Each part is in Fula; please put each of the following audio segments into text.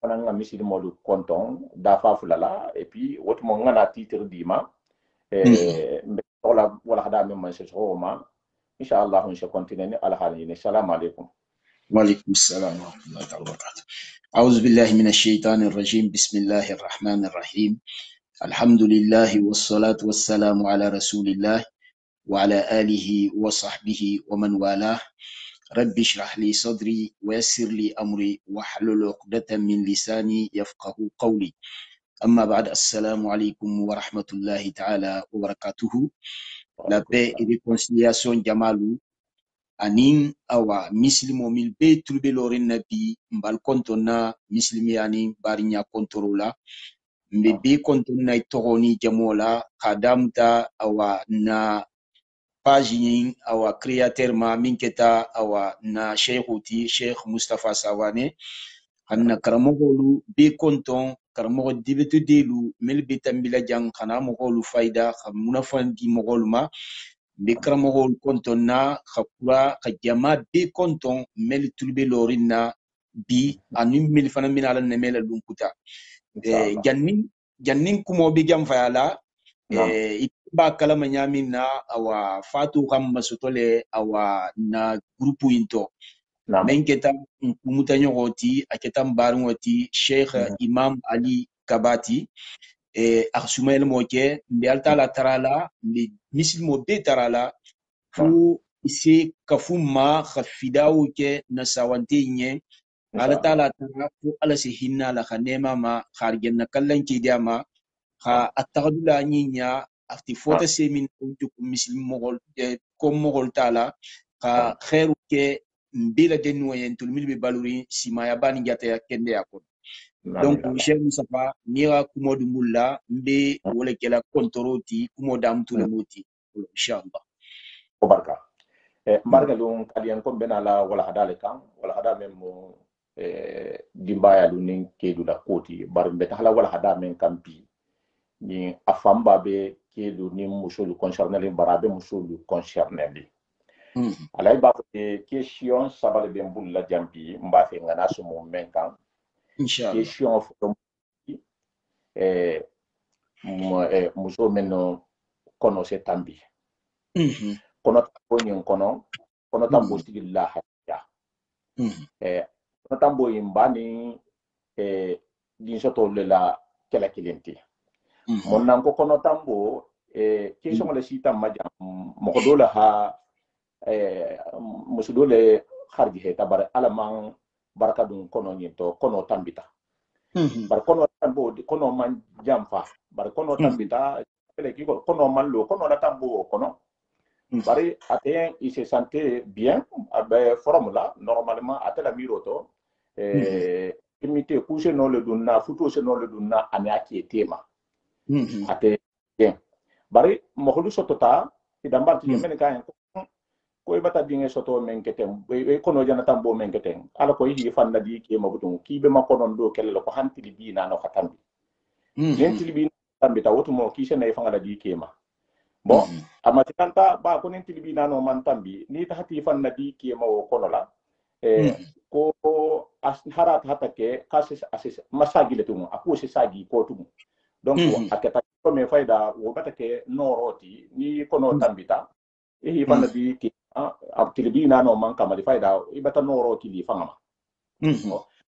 fana nga misiri molu konton da fa fulala et puis wotu mo ngana titre dima wala hada min man se ma inshallah on se continue ala halini assalamu alaikum. وعليكم السلام ورحمة الله تعالى وبركاته. أعوذ بالله من الشيطان الرجيم. بسم الله الرحمن الرحيم. الحمد لله والصلاة والسلام على رسول الله وعلى آله وصحبه ومن والاه. رب اشرح لي صدري ويسر لي أمري واحلل عقدة من لساني يفقه قولي. أما بعد السلام عليكم ورحمة الله تعالى وبركاته. La paix et réconciliation Jamalou anin awa mislimo mil be tulbe lorin nabi mbal kontona mislimi anin barinya kontorola mbe be kontona itogoni jamola kadamta awa na page awa créateur ma minketa awa na sheikhuti Sheikh Mustafa Sawane hanna karamogolu be konton karamogo dibetu delu mel be tambila jang kana mogolu faida khamuna fandi mogolu ma be karamogol konton na khakura khajama be konton mel tulbe lorina bi anu mel fana minala ne mel lunkuta jannin kumo be jam fayala ba kalama nyamin na awa fatu kam masutole awa na grupu into menketa kumuta nyogoti aketa mbarngoti Sheikh Imam Ali Kabati Arsumael Moke mbi altala tarala mbi misilmo be tarala fu isi kafuma khafidawu ke na sawante nye ala tala tara fu ala si hinna la khanema ma khargen na kallanki diama kha atagdula nyinya afti fota semin unjuk misil mogol ko mogol tala kha khairu ke mbila denno yentul milbe baluri simaya bani jata ya kende yakon. Donc Cheikh Moustapha mira kumodu mulla mbe wole kela kontoroti kumoda mtule moti inshallah ko barka marga lum kaliyan ko benala wala hadale kan wala hada memo dimbaya lu nin kedu la koti bar mbeta hala wala hada men kampi ni afamba be kedu ni musulu concerneli barabe musulu concerneli alay ba question sabale be mbulla jambi mbafe ngana sumu men kan inshallah question fo muso meno kono se tambi kono tambo nyin kono tambo sigilla ya kono tambo yimbani din soto la kala kilenti mon nan ko kono tambo question la sita majam mo ko dola ha muso dole kharji he tabar alaman baraka dun kono nyito kono tambita bar kono tambo kono man jamfa bar kono tambita ele ki kono man lo kono la tambo kono bari aten il se sentait bien avec formula normalement atela miroto imité coucher non le dunna futo se non le dunna aniaki tema ate bien bari mo holu sotota idamba ti men kan ko ibata dinge soto men ketem e kono jana tambo men ketem ala ko yi fanna di ke mabutum kibe makonon do kelle ko hantili bi na no khatambi lentili bi tambi ta wotu mo ki se nay fanga di kema bon amati kanta ba ko lentili bi na no man tambi ni ta hati fanna di kema o kono la ko as harat hatake kasis asis masagi le tumu aku se sagi ko tumu donc akata ko me fayda wo batake noroti ni kono tambita e fanna di ke tilibina no man kama di fayda ibata noro tili fangama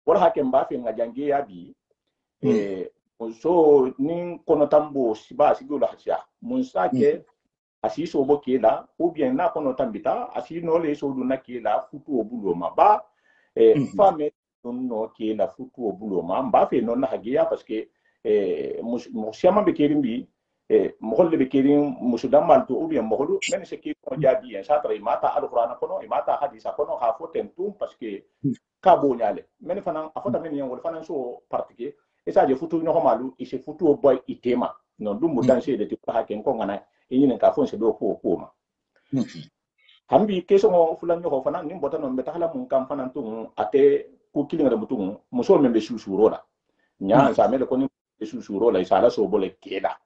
wala hakem ba fe nga jangi ya bi so nin kono tambo siba sigula hasia mun sake asiso bo kela ou bien na kono tambita asino le so du na kela futu obulo ma ba fame no kela futu obulo ma ba fe non na hagia parce que mo siama be kerimbi mohol be kerim musudam malto ou bien moholu men se ki ko jabi en satra mata alquran kono mata hadisa kono ha foten tum parce que kabo nyale men fana afota men yon wol fana so particulier et ça je futu no malu e se futu o boy itema non dum mo danse de tipo ha ken ko ngana e yin ka fon se do ko ma hambi keso mo fulan no fana nim bota non beta hala mun kam fana tum ate ku kilinga de mutum muso men be susurola nya sa mele ko ni susurola isala so bole keda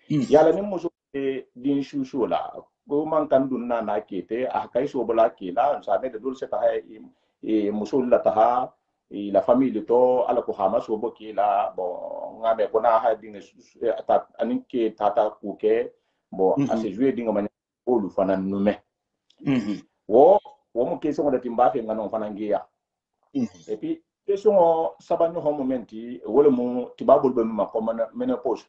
yala ni muso din susurola ko man kan dunna na kete a kai so bola kela sa mele dul se ta muso la ta la famille de to ala ko hama so boki la bon ngabe bona ha dinga ta aninke tata kuke bon a se jouer dinga manya olu fana nume wo mo question de timba fe ngano fana ngiya et puis question sabanyo ho momenti wala mo tibabul be ma ko menopause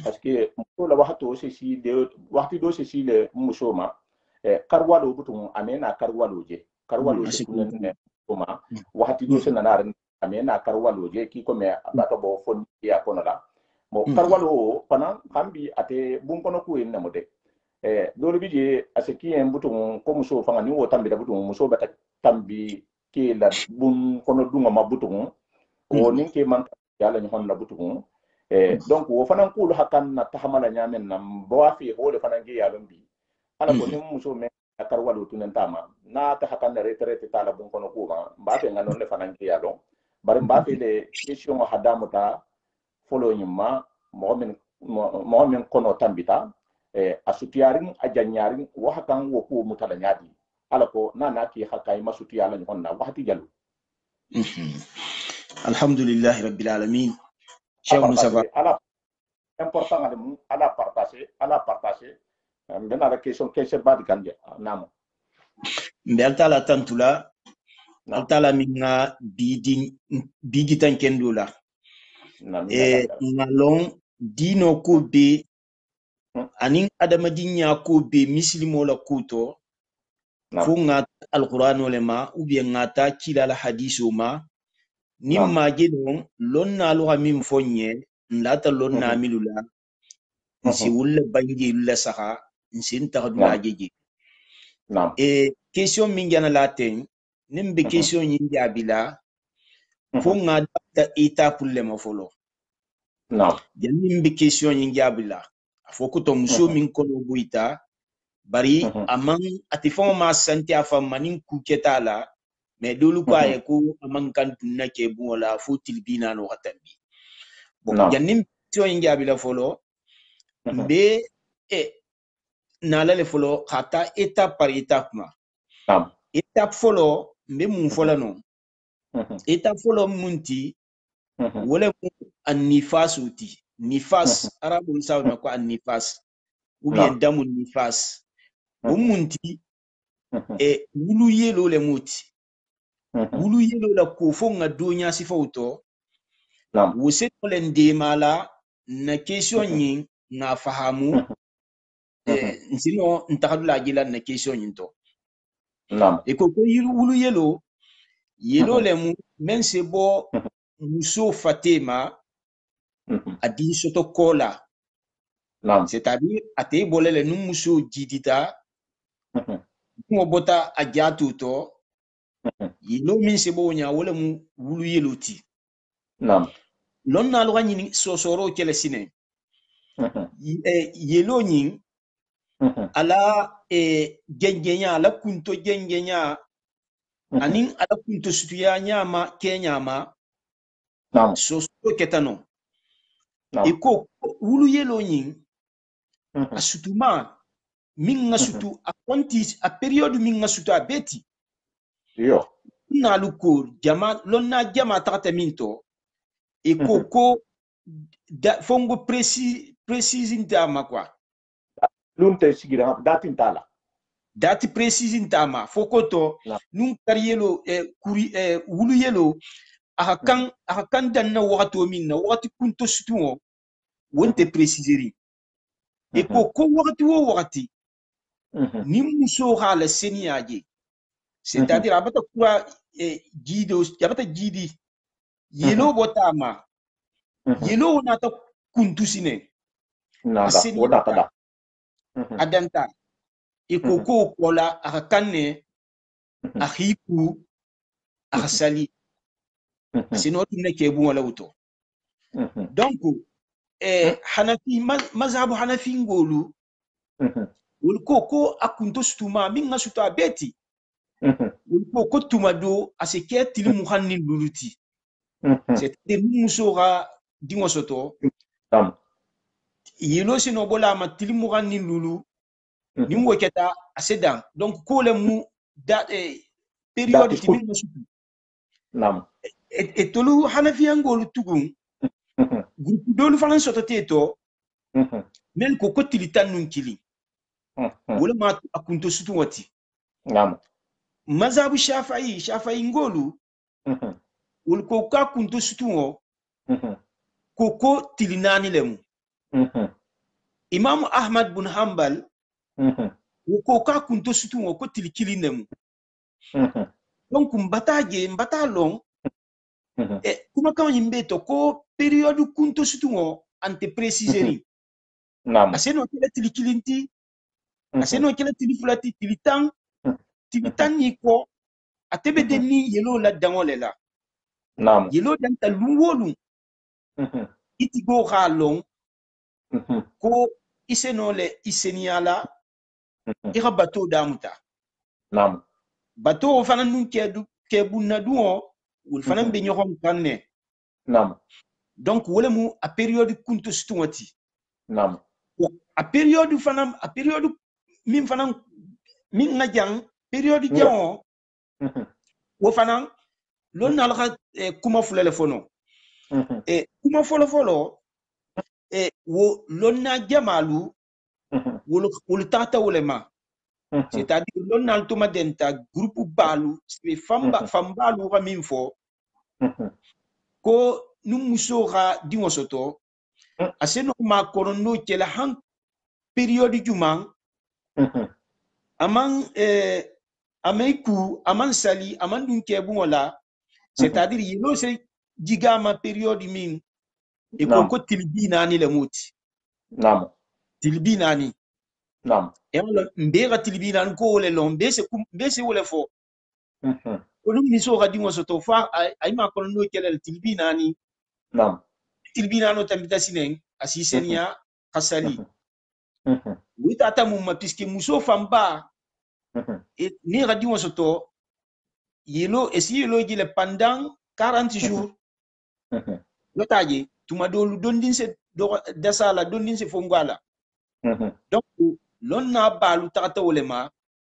parce que mo la waxto si de waxti do si le musoma karwalo butum amena karwalo je karwalo je kunen ma waxti do se nanar amena karwalo je ki ko me bato bo fon ya kono la mo karwalo pana kambi ate bun kono ku en namode dole bi je aseki en butum ko muso fanga ni wo tambi da butum muso bata tambi ke la bun kono dunga ma butum o ninke man yalla ni hon la butum donc wo fanan kulu hakan na tahamala nyamen nam bo afi hole fanan ge yalon bi ala ko nim muso me akar walu tunen tama na ta hakan na retraite tala bun kono kuma ba fe nganon le fanan ge yalon bari ba fe le question hadamu ta folo nyima mo men kono tambita asutiyarin ajanyarin wo hakan wo ko mutala nyadi ala ko na ki hakai masutiyala ni honna wahti jalu alhamdulillah rabbil alamin Cheikh Moussa ala important ala partager mbena la question badi kanje namo mbelta la tantula altala minga bigi tan kendula ngalong dino ko be anin adama dinya ko be muslimo la kuto fo nga alquran wala ma ou bien ngata kila la hadiso ma nimma gedon lonna lo min fonye ndata lonna milula nsi wulle bangi lulla saha nsin taxdula jeje question min jana laten nimbe question yin jabila fo nga da étape le ma folo nimbe question yin jabila fo ko to muso min kono buita bari amang atifon ma santi afam manin ku ketala mais dolu ko ay ko amang kan tunna ke bu wala fo tilbina no hatambi bon jannim question yin jabila folo be nala le folo khata étape par étape ma étape folo mbe mun fola no étape folo munti wala an-nifas uti nifas arabul sawna ko an-nifas ou bien damun nifas munti wulu yelo le muti wulu yelo la ko fo nga donya sifauto wose tolen de mala na question yin na fahamu nsino ntakadula gila na question yin to e ko wulu yelo le mu men se bo muso fatema adi soto kola c'est-à-dire ate bolele nu muso jidita mo bota ajatu to yelo min se bo nya wala mu wulu yelo ti lon na lo gani sosoro kele sine yelo nyin ala gengenya ala kunto gengenya anin ala kunto sutuya nyama kenyama sosoro ketano iko wulu yelo nyin asutuma minga sutu a konti a periode minga sutu a beti yo na luko jama lonna jama takata minto iko ko fongo précise ntama kwa lunte sigira dati précise ntama fokoto nun kariyelo wulu yelo aka kan danna wakati minna wakati kunto sutuo wonte préciseri iko ko wakati ni muso hala seniaje c'est-à-dire abata kura jidi yelo botama yelo nata kuntusine adanta iko ko kola akakanne akhiku akhsali sino tunne kebu wala wuto donc hanafi mazhabu hanafi ngolu ulko ko akunto stuma minga suta beti ulko ko tumado aseke tilu muhanni luluti c'est-à-dire musora dingo soto yelo sino bola ma tilu muhanni lulu ni mo keta asedan donc ko le mu da période ti minga sutu Nam. Et tolu hanafiyan golu tugun groupe dolu fanan sotote to men ko tilitan nun kili wala ma akunto sutu wati Nam. mazhabu shafi'i ngolu wala ko ka kunto sutu wo ko tilinani lemu Imam Ahmad bin Hanbal ko ka kunto sutu wo ko tilikili nemu donc mbata long kuma kan yimbe to ko période kunto sutu wo ante préciseri aseno kele tilikilinti aseno kele tilifulati tilitan ni ko atebe denni yelo la dangole la yelo dan ta luwolu iti go halong ko iseno le iseniala ira bateau damuta bateau fana nun ke bunna duo wol fana be nyoxom kanne donc wole mu a période kunto stuwati a période min nga jang période jang wo fana lon nalaka kuma fulele fono kuma folo wo lon na jamalu wol tata wolema c'est-à-dire lon nal to madenta groupe balu c'est fambalu ga min fo ko num muso ga dingo soto aseno ma korondo kela han période juman aman amaiku aman sali aman dun ke bungola c'est-à-dire yelo se digama période min e ko tilbina ni le muti tilbina ni e wala mbega tilbina ko wole lon mbese wole fo ko dum ni so ga dingo soto fa ay ma korondo kela tilbina ni tilbina no tambita sinen asisenia kasali wita tamuma puisque muso famba ni radio soto yelo gile pendant 40 jours lotaji tuma do dondin se do dasala dondin se fongala donc lonna balu tata wolema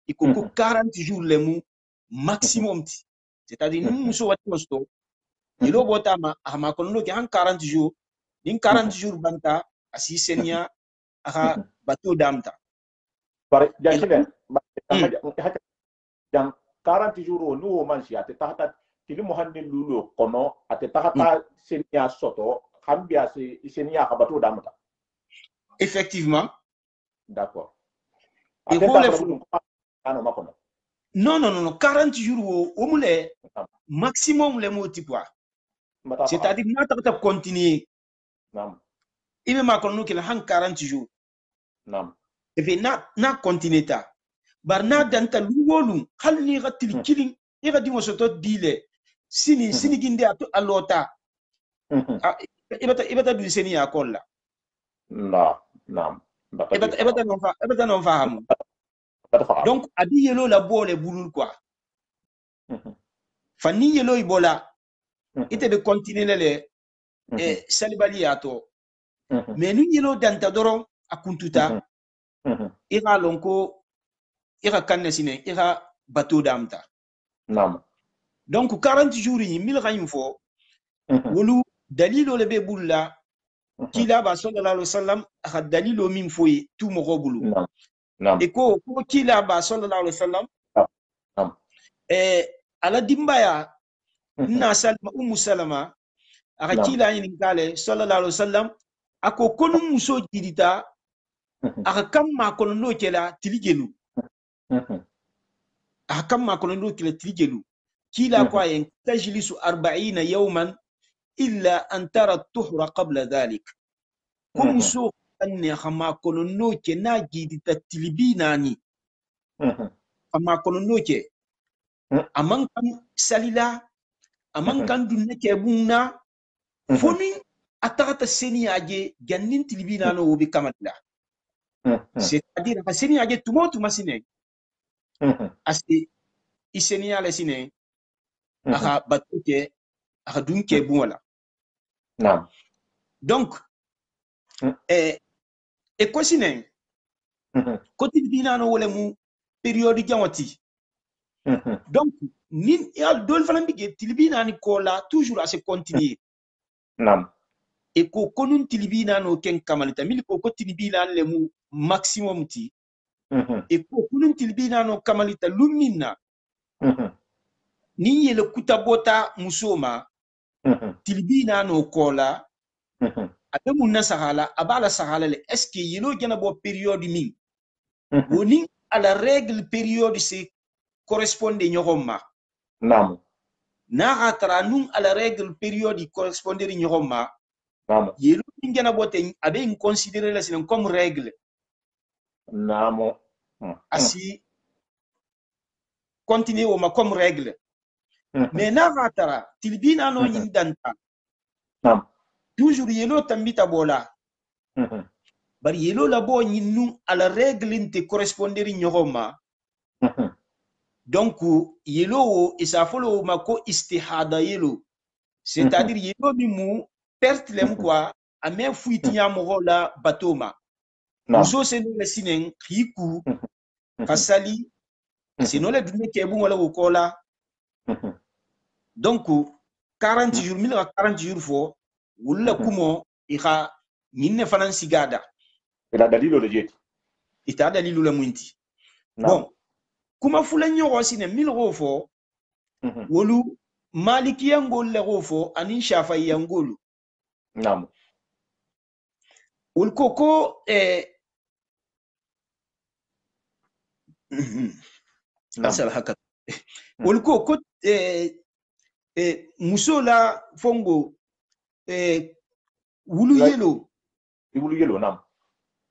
iko ko 40 jours lemu maximum ti c'est-à-dire nous muso wati soto yelo botama ama kono ke han 40 jours din 40 jours banta asisenia aha bateau damta par jang 40 jours no man si ate tahata tili mohande lulo kono ate tahata senia soto hambia se senia ka bateau damta effectivement d'accord et non 40 jours au moulé maximum le moti quoi c'est-à-dire na ta continuer il ma kono ke han 40 jours et puis na continuer ta barna danta luwolu halni gatil killing e ga dimo soto dile sini ginde ato alota ibata du seni ya kolla ibata non fahamu donc adi yelo la bole bulul quoi fani yelo ibola ite be continuer le salibali ato mais nu yelo danta doron akuntuta ira lonko ira kanne sine ira bateau damta donc 40 jours yi mil gayim fo wolu dalilo le be bulla kila ba sallallahu alaihi wasallam ha dalilo min foyi tu mo gobulu e ko kila ba sallallahu alaihi wasallam ala dimbaya na salma salama aka kila yin kale sallallahu alaihi wasallam ako konu muso jidita aka kamma kono no kela tiligelu aka kamma kono no kela tiligelu kila kwa yen tajlisu 40 yawman illa an tara tuhra qabla dhalik kum so anni khama kono no ke na jidita tilibina ni khama kono no ke aman kan salila aman kan dunne ke bunna foni atata seni aje gannin tilibina no bi kamatla c'est-à-dire que seni aje tumotu masine asti iseni ala sine aka batuke aka dunke bunwala donc e ko sine ko tilibina no wala mu période jamati Donc nin ya dol fana bige tilbina ni kola toujours à se continuer nam et ko konun tilbina no ken kamalita mil ko tilbina le mu maximum ti et ko konun tilbina no kamalita lumina ni yele kutabota musoma tilbina no kola abe munna sahala abala sahala le est-ce que yelo gena bo période min woni à la règle période c'est correspondent ñogoma nam na atara nun à la règle période correspondent ñogoma nam yelo ngena bote abe considérer la sinon comme règle namo asi continuer au ma comme règle mais na atara tilbina no ñin danta nam toujours yelo tambita bola bari yelo la bo ñin nun à la règle inte correspondent ñogoma donc yelo isa folo ma ko istihada yelo c'est-à-dire yelo mi mu perte lem quoi a même fuiti nya mo la batoma muso se no sinen khiku kasali sino le dunne ke bu wala ko la donc 40 jours 1040 jours fo wala kumo iha nyinne fanan sigada ila dalilo le jeti ita dalilu la munti bon kuma fulan yo sine 1000 fo wolu maliki yangol le fo anin shafai yangol nam wol koko asal haka wol koko muso la fongo wulu yelo nam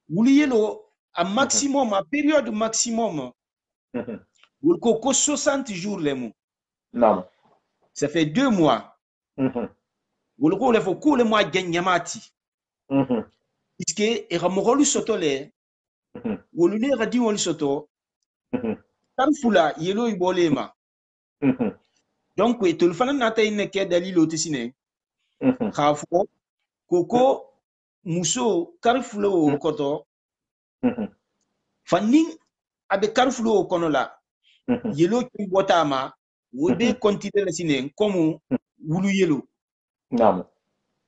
wulu yelo a maximum a période maximum wol koko 60 jours le mu nam ça fait 2 mois wol ko le fo ko le mois ganyamati puisque e ramogolu soto le wolu ne radi wol soto tan fula yelo ibolema donc etol fana nata ine ke dalilo tisine khafo koko muso karfulo koto fanning abe karfulo kono la yelo ki botama wobe considérer sine comme wulu yelo nam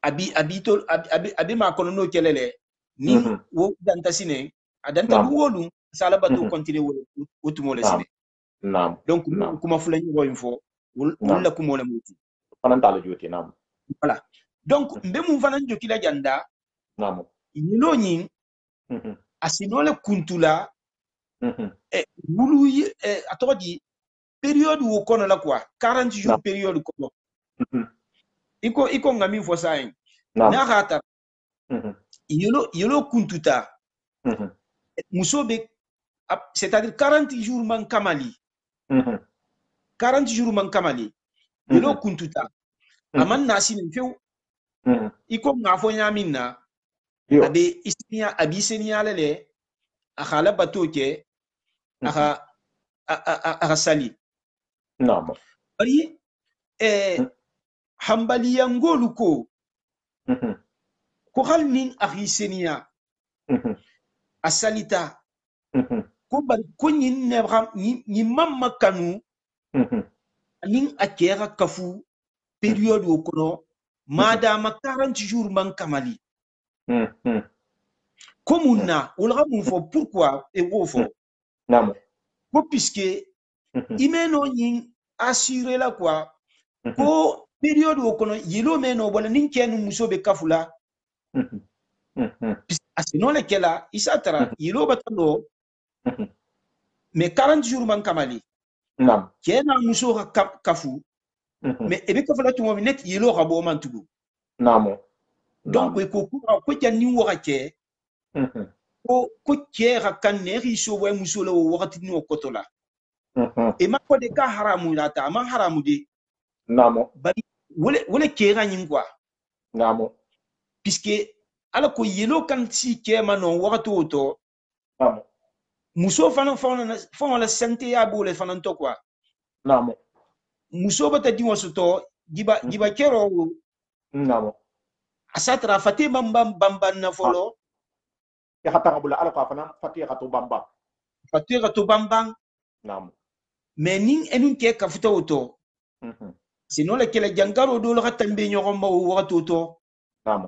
abi ma kono no kelele ni wo danta sine adanta wolu sala batu continuer wotumo le sine nam donc kuma fulani wo info wala kuma le muti fanan tala joti nam voilà donc mbe mu fanan jokila janda nam yelo nyin asinole kuntula wulu atodi période wo kono la quoi 40 jours période kono iko ngami fo sain na hata yelo kuntuta musobe c'est-à-dire 40 jours man kamali 40 jours man kamali yelo kuntuta aman nasine few iko ngafo nyaminna abe isniya abiseniya lele akhala batoke aka sali nam bari hambali yangolu ko halnin akhiseniya asalita ko bari ko nyin nebram ni mamma kanu nin akera kafu période o kono madama 40 jours man kamali comme na wala mun fo pourquoi et wo fo nam ko puisque imeno nyin assurer la quoi ko période o kono yelo meno wala nin ken musobe kafula asino le kela isatara yelo batalo mais 40 jours man kamali nam kena muso kafu mais ebe kafula tumo net yelo rabo man tugu nam donc ko janni wakake ko kera kan ne riso way muso la wakati no kotola e ma ko de ka haramu lata ma haramu de namo bari wole kera nyin quoi namo puisque ala ko yelo kan si ke manon wakati oto namo muso fana la santé ya bole fana to quoi namo muso bata di wasoto giba kero namo asatra fate bamba na folo ya kata kabula ala ka fana fate ka to bamba fate ka to bamba namo mais nin enun ke kafuta oto sinon la kele jangaro do la tambe nyogomba wato to naam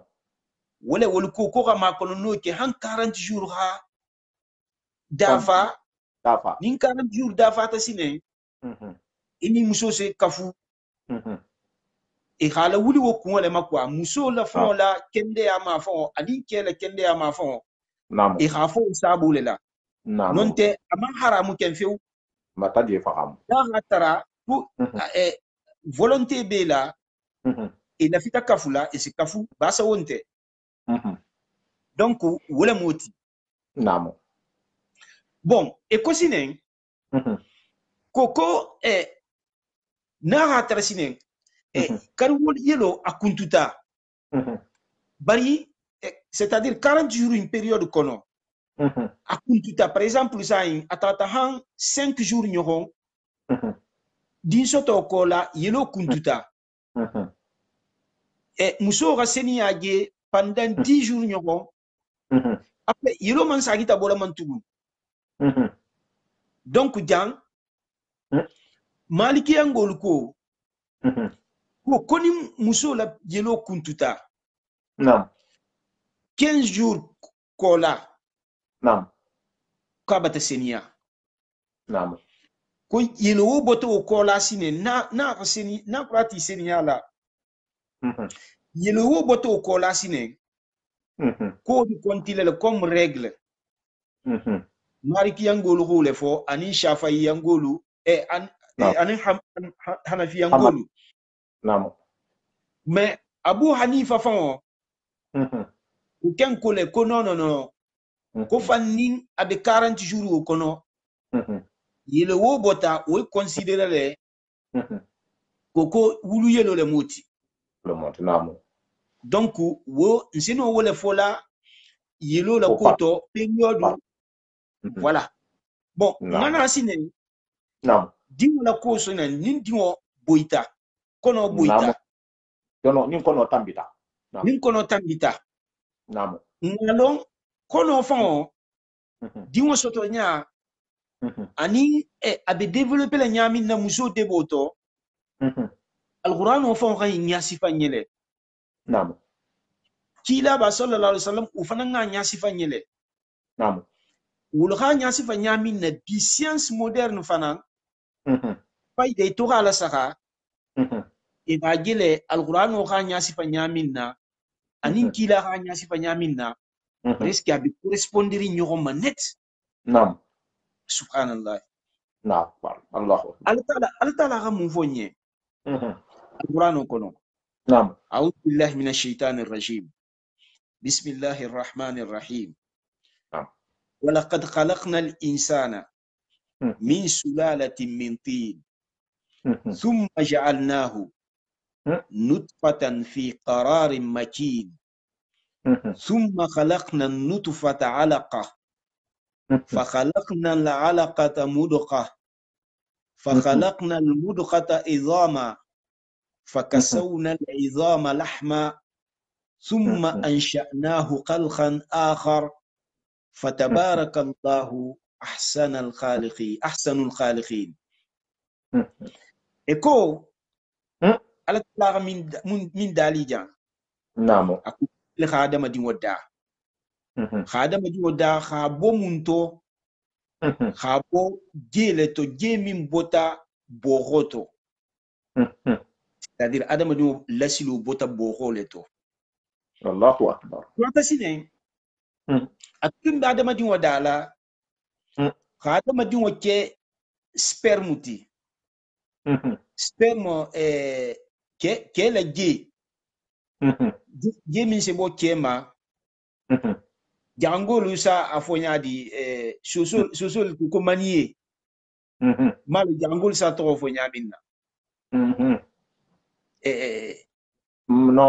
wala wol ko ma kono no ke han 40 jours ha dafa nin 40 jours dafa ta sine ini muso se kafu e hala wuli wo ko le makwa muso la fon la kende ya ma fon adin kele kende ya ma fon naam e khafo sabu le la nonte ama haramu ken few mata je faham da hatara pour volonté be la e la fita kafula e se kafu ba sa wonte donc wala moti naam bon e kosinen koko na hatara sinen kar wol yelo akuntuta bari c'est-à-dire 40 jours une période kono akuntuta par exemple ça atata han 5 jours nyoron din soto kola yelo kuntuta muso ga seni age pendant 10 jours nyoron après yelo man sagita bola man tugu donc jang maliki angol ko koni muso la yelo kuntuta naam 15 jours kola naam kabata senia naam ko yelo wo boto kola sine na seni na prati senia la yelo wo boto kola sine ko di kontile comme règle maliki angol ko le fo ani shafi angolu ani hanafi angolu naam mais Abu Hanifa fon ou ken ko le ko non ko fannin abe 40 jours ko no yele wo bota o considérer le koko wulu yelo le moti naam donc wo nsino wo le fola yelo la koto période voilà bon ngana sine naam dingo la ko so na nin dingo boita kono boita dono nin kono tambita nin kono tambita naam ngalon kono fon dingo soto nya ani abe développer la nyami na muso deboto alquran o fon kan nyasi fanyele naam kila ba sallallahu alaihi wasallam u fana nga nyasi fanyele naam wul kha nyasi fanyami na bi science moderne fana fay de to ala saka e ba gele alquran o kha nyasi fanyami na anin kila kha nyasi fanyami na presque abi correspondre nyoma net naam subhanallah naam Allahu ala taala ga mun fonye القرآن كله نعم أعوذ بالله من الشيطان الرجيم بسم الله الرحمن الرحيم نعم ولقد خلقنا الإنسان من سلالة من طين ثم جعلناه نطفة في قرار مكين ثم خلقنا النطفة علقة فخلقنا العلقة مضغة فخلقنا المضغة عظاما فكسونا العظام لحما ثم أنشأناه خلقا آخر فتبارك الله أحسن الخالقين إكو على تلاغ من دالي جان نعم أكو لخادم دي ودا خادم دي ودا خابو منتو خابو جيلتو جيمين بوتا بوغوتو c'est-à-dire adamadiŋo lasilo bota booxo le to allahu akbar wata sine a tun be adamadiŋo daa la ka adamadiŋo ke sperme ti sperme ke la je min se bo ke ma jangolu sa a fo ñaadi sosol ko maniye malo jangolu sa toxo fo ñamin na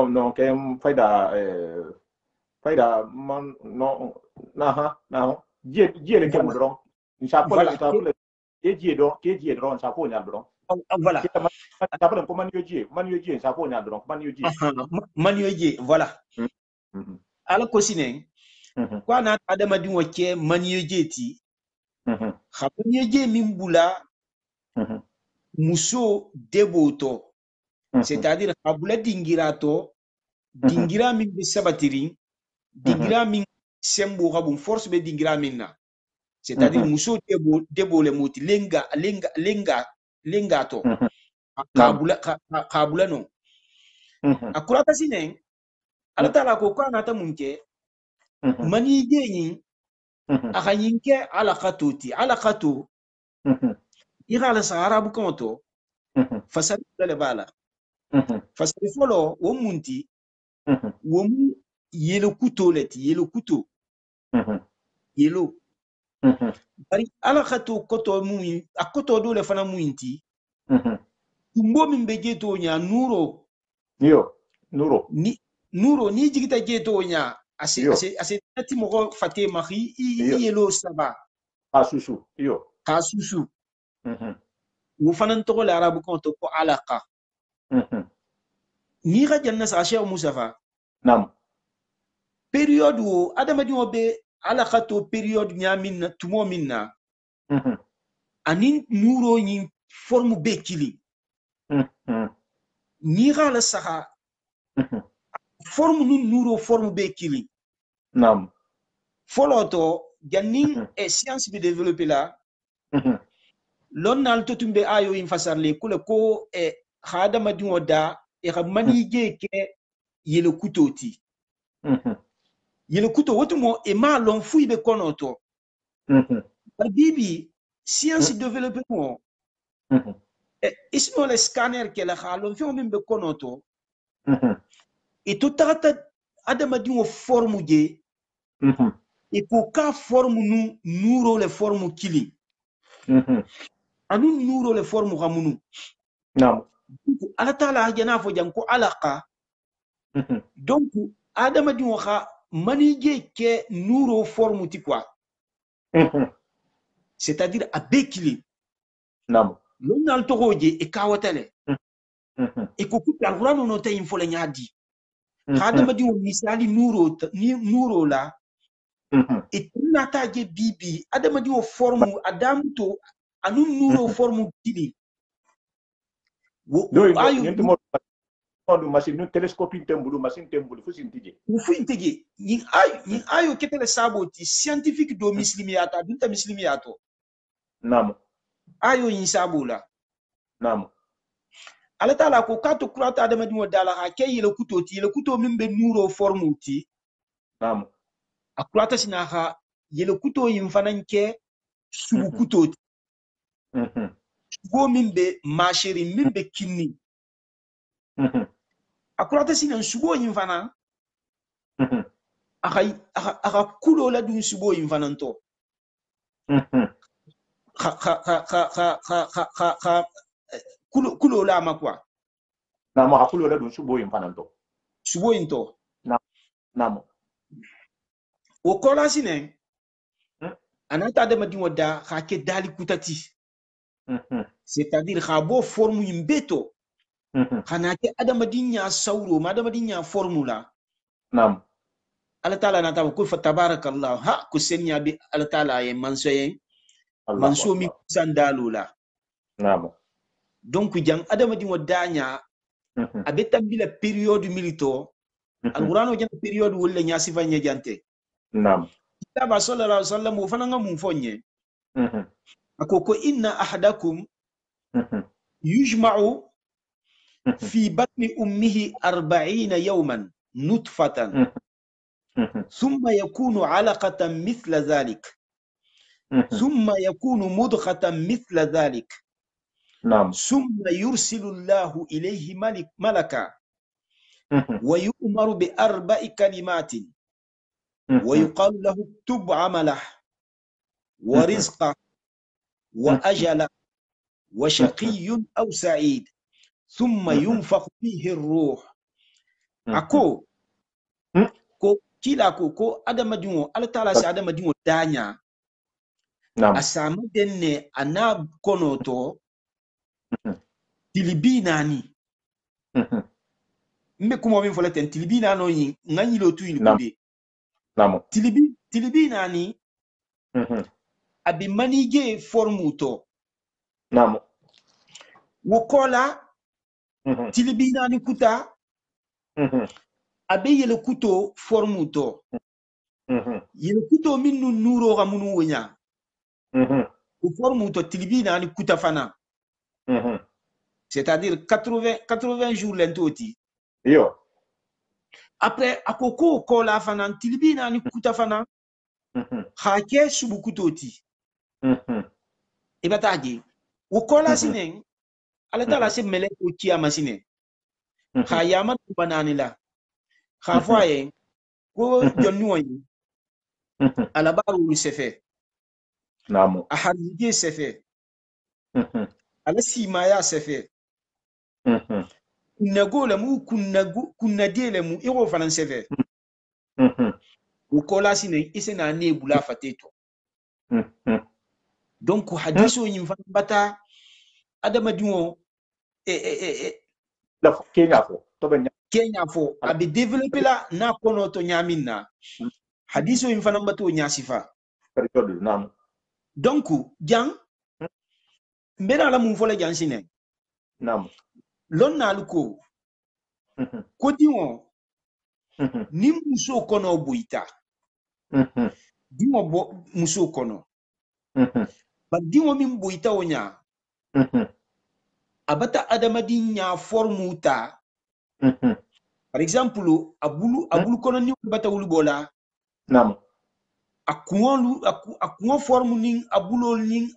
no que fayda man no na je le kemo dron sa ko la ta ko je dron sa ko nya dron voilà ta ko ko man yo je sa ko nya dron man yo je voilà ala ko sinen ko na adama di woke man yo je ti xam man yo je min bula muso deboto c'est-à-dire kabula dingirato dingira min be sabatirin dingira min sembo kabun force be dingira min na c'est-à-dire muso debo le moti lenga to kabula no akurata sinen ala tala ko kana ta munke mani geyin akanyinke ala kato igala sa arabu konto fasali le bala fasali folo wo munti wo mu yelo kuto yelo bari ala kato koto mu akoto do le fana muinti tumbo min be jeto nya nuro ni jigita jeto nya ase tati mo fate mari yelo saba kasusu wo fana to le arabu konto ko alaka ni ga janna sa Cheikh Musafa period wo adamadi wo be alaka to period nyamin tumo minna anin nuro ni forme be kili ni ga la saha forme nuro forme be kili foloto jannin e science be développer là lonnal totumbe ayo in fasarle kula ko e khadama di woda e mani je ke yele kutoti yele kuto wotumo e ma lon fuibe konoto bibi science développement ismo le scanner ke la khalo fi min be konoto e to tata adama di wo forme je e ko ka forme nuro le forme kili anu nuro le forme gamunu ala taala hajana fo janko alaka donc adama di waxa manije ke nuro forme ti quoi c'est-à-dire abekili lonal togoje e kawatale e ko kuta alquran no tay info le nyadi adama di misali nuro la e nata je bibi adama di forme adamto anu nuro forme kili do machine telescope tembulu machine tembulu fusintije yin ayo ketele saboti scientifique do muslimiyata dunta muslimiyato ayo yin sabula ala taala ko kato kurata adama di wadala ha ke yele kuto min be nuro formuti akurata sina ha yele kuto yin fananke sugu kutoti go min be mashiri min be kinni akurata sina sugo yin fana aka kulo la dun sugo yin fananto kulo la makwa kulo la dun sugo yin fananto o kola sine anata adama di wada ke dali kutati c'est-à-dire khabo forme yimbeto ke adama dinya sauro ma adama dinya formula ala taala nata ko fa tabarakallah ha ko senya bi ala taala ye manso mi sandalula donc jang adama di wadanya abeta bila période milito alqur'ano jang période wolle nya sifanye jante kitaba sallallahu alaihi wasallam wo fananga mum fonye akoko inna ahadakum yujma'u fi batni ummihi 40 yawman nutfatan ثم يكون علقة مثل ذلك ثم يكون مضغة مثل ذلك ثم يرسل الله إليه ملكا ويؤمر ب4 كلمات ويقال له اكتب عمله ورزقه وأجله وشقي أو سعيد ثم ينفخ فيه الروح أكو kila ko adama dinwo ala taala si adama dinwo danya asama denne ana konoto tilibinani mbe kuma min foleten tilibina no yin ngani lo tu yin kube tilibinani abi manige formuto wokola tilibina ni kuta abe yele kuto formuto yele kuto minnu nuro ga munu wonya o formuto tilibina ni kuta fana c'est-à-dire 80 jours lentoti yo après akoko kola fana tilibina ni kuta fana hake subu kutoti ibataji wokola sinen ala tala se mele ko kiyama sinen ha yama banani la ha foye ko jonni woni ala baru sefe namo a harje sefe ala simaya sefe kunnago mu kunnadele mu iro fanan sefe wokola sinen isena ne bula fateto donc hadiso yin fan bata adama diwo la Kenya fo to ben Kenya fo abi développer la na kono to nyamina hadiso yin fan bata o nyasifa période nam donc jang mbena la mun fola jang sinen nam lon naluko ko diwo ni muso kono buita diwo bo muso kono ba diwo min buita onya abata adamadi nya formuta par exemple abulu kono ni bata wulu bola nam akuon formu ning abulo ning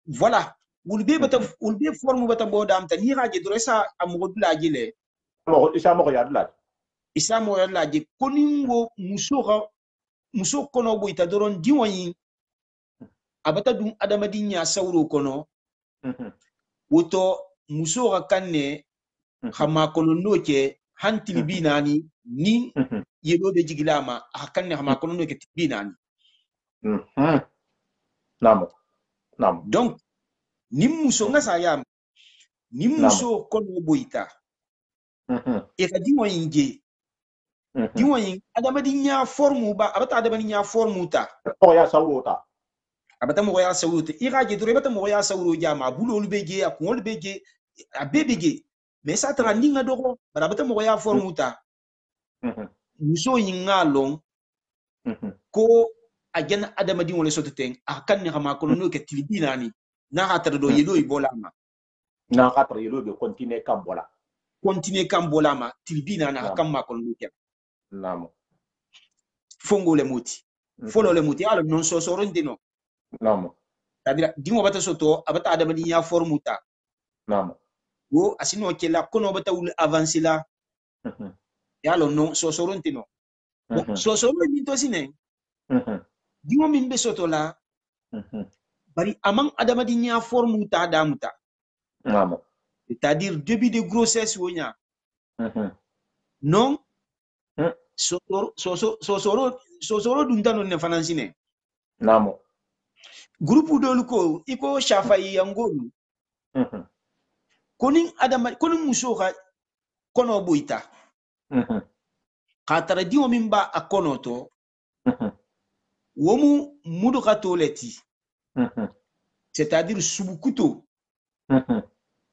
voilà wulbe bata wulbe formu bata bodam ta ni raje dresa amogo laje le isa mo ya dula isa mo ya laje koningo muso kono boita doron diwoyin abata dum adamadi nya sawro kono woto muso ga kanne hama kono noke hantili binani ni yelobe jigilama hakanne hama kono noke binani nam donc ni muso ngasa yam ni muso kono boita e ka diwo inge diwo yin adamadi nya formu ba abata adamadi nya formu ta o ya sawrota abata mo ya sawruta iraje dore bata mo ya sawru jama bulolu beje akon beje abebege mais ça tra ninga dogo bara bata mo ya formuta muso yin ngalon ko agena adamadi wala soteten akan ni hama kono no ke tilibina ni na hatar do yelo ibolama na hatar yelo be continuer kambolama tilibina na kan ma kono no ke nam fongo le muti folo le muti ala non so sorondino nam tadira dimo bata soto abata adamadi ya formuta nam wo asino ke la kono bata wul avancer la yalo non so sorontino so soro ni to sine dimo min be soto la bari amang adamadi nya formuta damuta nam c'est-à-dire début de grossesse wonya non sosoro dundano ne fanansine nam groupe dolu ko iko shafai yangolu konin muso ka kono boita ka tara diwo min ba a kono to womu mudu ka toleti c'est-à-dire subukuto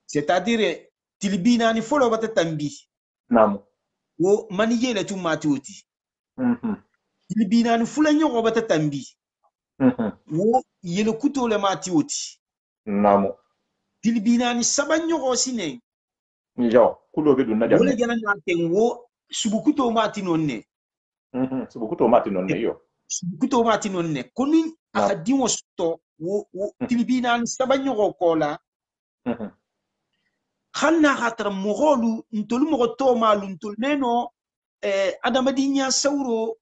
c'est-à-dire tilibina ni folo bata tambi nam wo mani yele tu matioti tilibina ni fula nyogo bata tambi wo yele kuto le matioti nam tilibina ni saba nyogo sine yo kulo be dunna wole gana naten wo subukuto mati nonne subukuto mati nonne yo subukuto mati nonne koni akadimo sto wo tilibina ni saba nyogo kola xanna xatara moxolu ntolu moxo tomalu ntolu meno adamadi nya sawro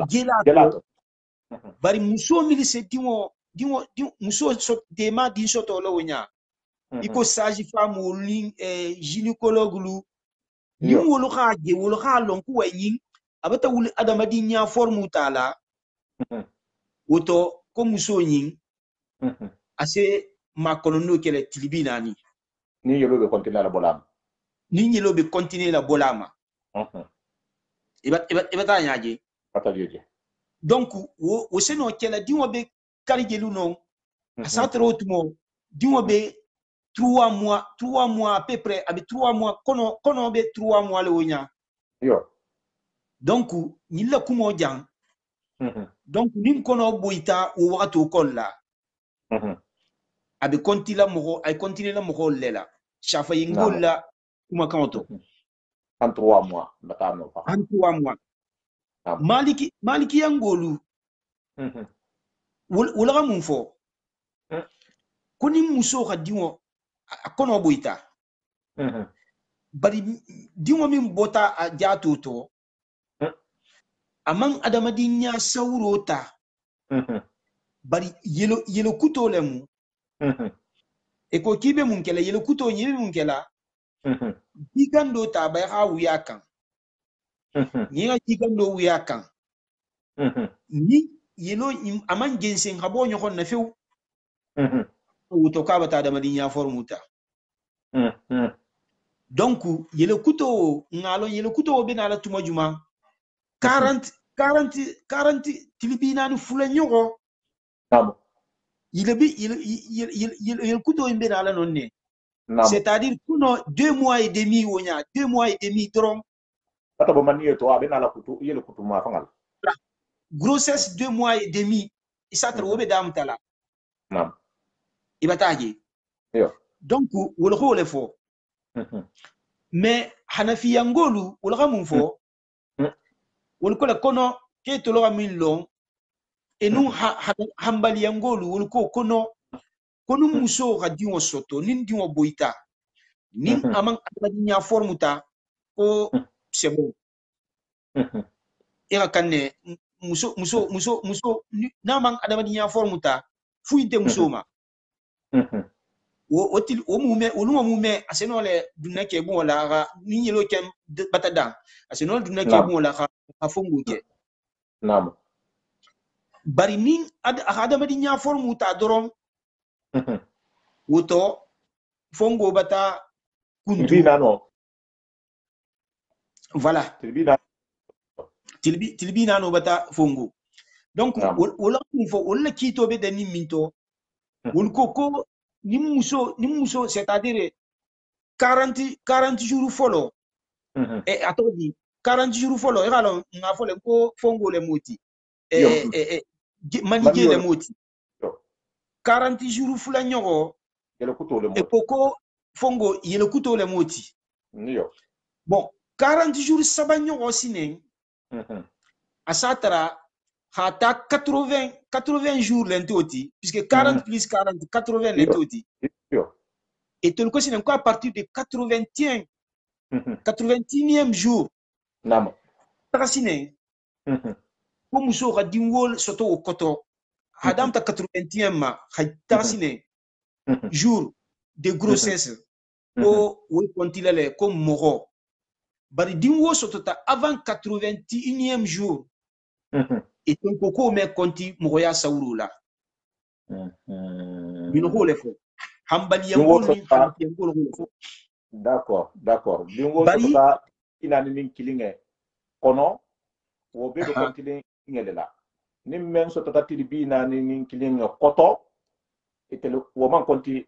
gelato bari muso mili se diwo muso dema din soto lo nya iko sage femme woni gynécologue lu ni wolo xa ge wolo xa lon ku wayin abata wul adamadi nya formu tala woto ko muso yin ase makolono kele tilibinani ni yelo be continuer la bolama ni yelo be continuer la bolama iba ta nyaje pata jeje donc wo seno kela diwo be karigelu non asatro tumo dimo be 3 mois à peu près avec 3 mois kono be 3 mois le wonya yo donc nilla kumo jang donc nim kono boita o wato kolla avec continue la mo lela shafa yingolla kuma kanto en 3 mois batano fa en 3 mois maliki yangolu wala mun fo koni muso ka diwo kono boita bari diwo min bota a jato to amang adamadinya saurota bari yelo kuto lemu e ko kibe mun kela yelo kuto nyibe mun kela digando ta bay ha wuya kan ni ga digando wuya kan ni yelo aman gensen habo nyoko na few wuto ka bata adamadinya formuta donc yelo kuto ngalo yelo kuto be na la tuma juma 40 tilibina ni fula nyoko il kuto imbe na la nonne c'est-à-dire kuno 2 mois et demi wonya 2 mois et demi dron ata bo maniye to abe na la kutu yelo kutu ma fangal grossesse 2 mois et demi isatra wobe dam tala ibataje yo donc wol ko le fo mais hanafi yangolu wol ga mun fo wol ko le kono ke to lo min long enu hambali yangolu wol ko kono muso ga diwo soto nin diwo boita nin amang adanya formuta ko c'est bon ira kanne muso namang adanya formuta fuinte muso ma o mume aseno le dunna ke bon la ga ni yelo kem batada aseno dunna ke bon la ga fongo ke nam bari nin adamadinya formuta dorom woto fongo bata kuntu voilà tilbi nano bata fongo donc wala fo wala kito be dani minto wol ko ni muso c'est-à-dire 40 jours follow et atodi 40 jours follow e galo nga fole ko fongo le moti manike le moti 40 jours fula nyogo e koko fongo yele kuto le moti bon 40 jours sabanyo sinen asatara hata 80 jours lentoti puisque 40 plus 40 80 lentoti et tout le coup c'est à partir de 81e jour nam tracine ko muso ga dinwol soto o koto hadam ta 81 ma tracine jour de grossesse ko wo kontilale ko moro bari dinwo soto ta avant 81e jour et ton koko me konti moya saurula mino ko le fo hambali yangol ni hambali yangol ko le fo d'accord dinwo soto ta inani min kilinge kono wo be do konti ngele la nim men soto ta tilibina ni min kilinge koto etelo wo man konti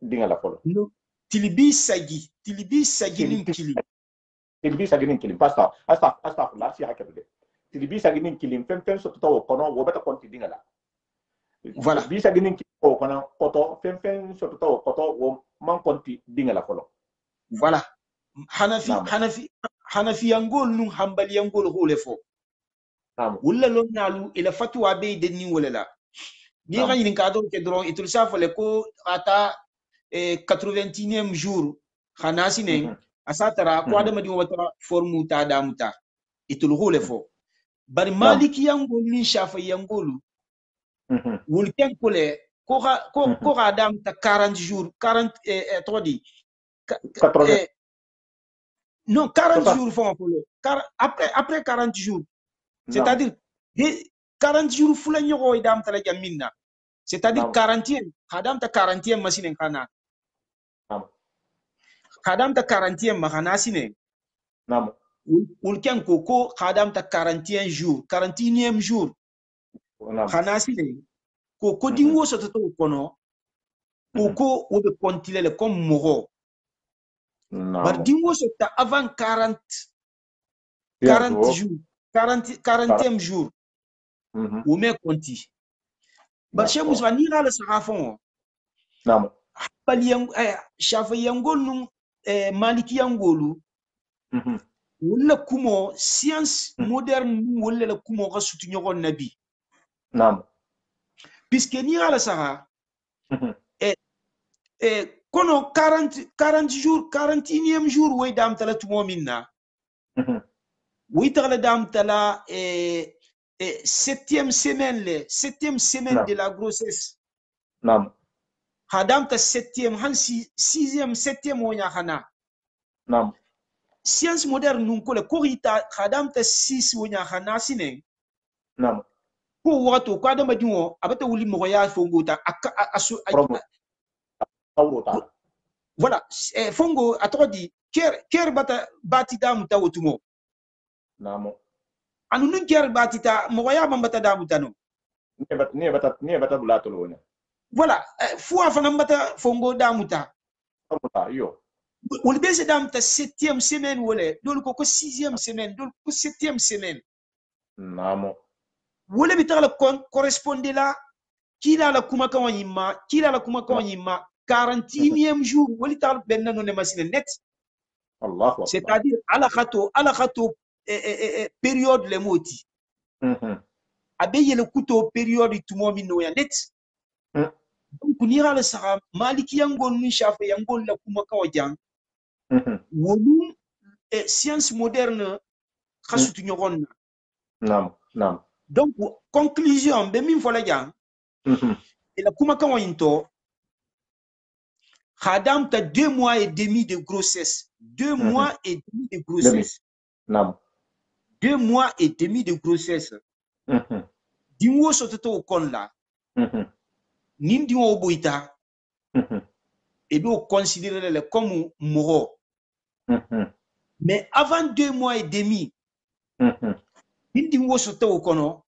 dingala folo no tilibi sagi nim kili tilibi sagi nin kilim pasta la si hakebe tilibi sagi nin kilim fem soto to kono wo beta konti dingala voilà bi sagi nin kilim kono koto fem soto to koto wo man konti dingala folo voilà hanafi yangol nu hambali yangol ko le fo wala lon nalu ila fatwa be de ni wala la ni ga yin ka do ke dron itul safale ko ata 81e jour khanasi ne asatara ko adama di wata formu ta damuta itul hole fo bari maliki yangol ni shafa yangolu wul ken kole ko ga adam ta 40 jours 40 todi 80 non 40 jours font après 40 jours c'est-à-dire 40 jours fula nyogo idam tala jaminna c'est-à-dire 40e hadam ta 40e machine kana hadam ta 40e mahana sine nam ulken koko hadam ta 41 jours 41e jour khana sine ko dingo so to kono ko wobe kontilele comme mogo bar dingo so ta avant 40 jours 40e jour ou me konti bar Cheikh Moussa ni la sarafon nam bali shafi yangol num maliki yangolu wala kumo science moderne wala la kumo ga sutu nyogon nabi nam puisque ni ala sara kono 40 jours 41e jour way dam tala tumo minna way tala dam tala 7e semaine de la grossesse nam hadam ta 7e han 6e 7e wonya khana nam science moderne nun ko le korita hadam ta 6 wonya khana sine nam ko wato ko adama diwo abata wuli mo ya fongo ta voilà fongo atodi ker bati damu ta wotumo namo anu nun ker bati ta mo ya bambata damu tano ne bata bulato lone voilà fois fana mbata fongo damu ta yo wol be se damu ta 7e semaine wole dol ko 6e semaine dol ko 7e semaine namo wole bi tala correspondé là kila la kuma kan yimma 41e jour woli tal benna no ne masine net Allah c'est-à-dire ala khato période le moti abe yele kuto période tumo min no ya net donc ni ala sara maliki yangol ni shafe yangol la kuma kan wajang wolu science moderne khasutu nyogon nam donc conclusion be min fola jang et la kuma kan yinto Khadam ta 2 mois et demi de grossesse. 2 mois et demi de grossesse. Nam. 2 mois et demi de grossesse. Dingo sototo au kon la. Nim dingo boita. Et bien on considère le comme moro. Mais avant 2 mois et demi, nim dingo sototo au kono.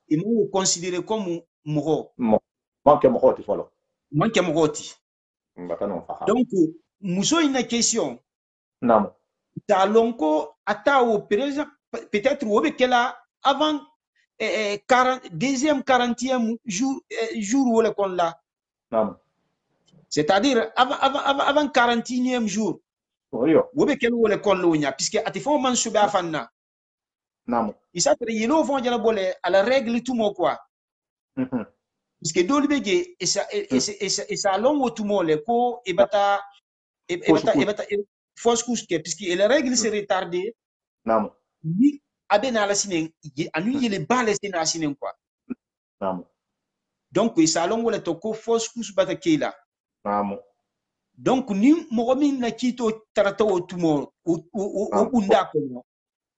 Et moi on considère comme moro. Manque moro ti folo. Manque moro ti. Donc, muso une question. Non. Talonko atao peut-être ou là avant 40e jour où le kon là. Non. C'est-à-dire avant 41e jour. Oui. Ou où le kon là puisque à te fond man suba afanna. Non. Il s'appelle yelo vont jala bolé à la règle tout mo quoi. Puisque dolbege et ça long tout mo le ko et bata fausse couche puisque la règle s'est retardée. Non. Ni abena la sinen anu yele bale sina sinen quoi. Non. Donc ça long wala to ko fausse couche bata kila. Non. Donc ni mo min na kito tarata o tumo o unda ko no.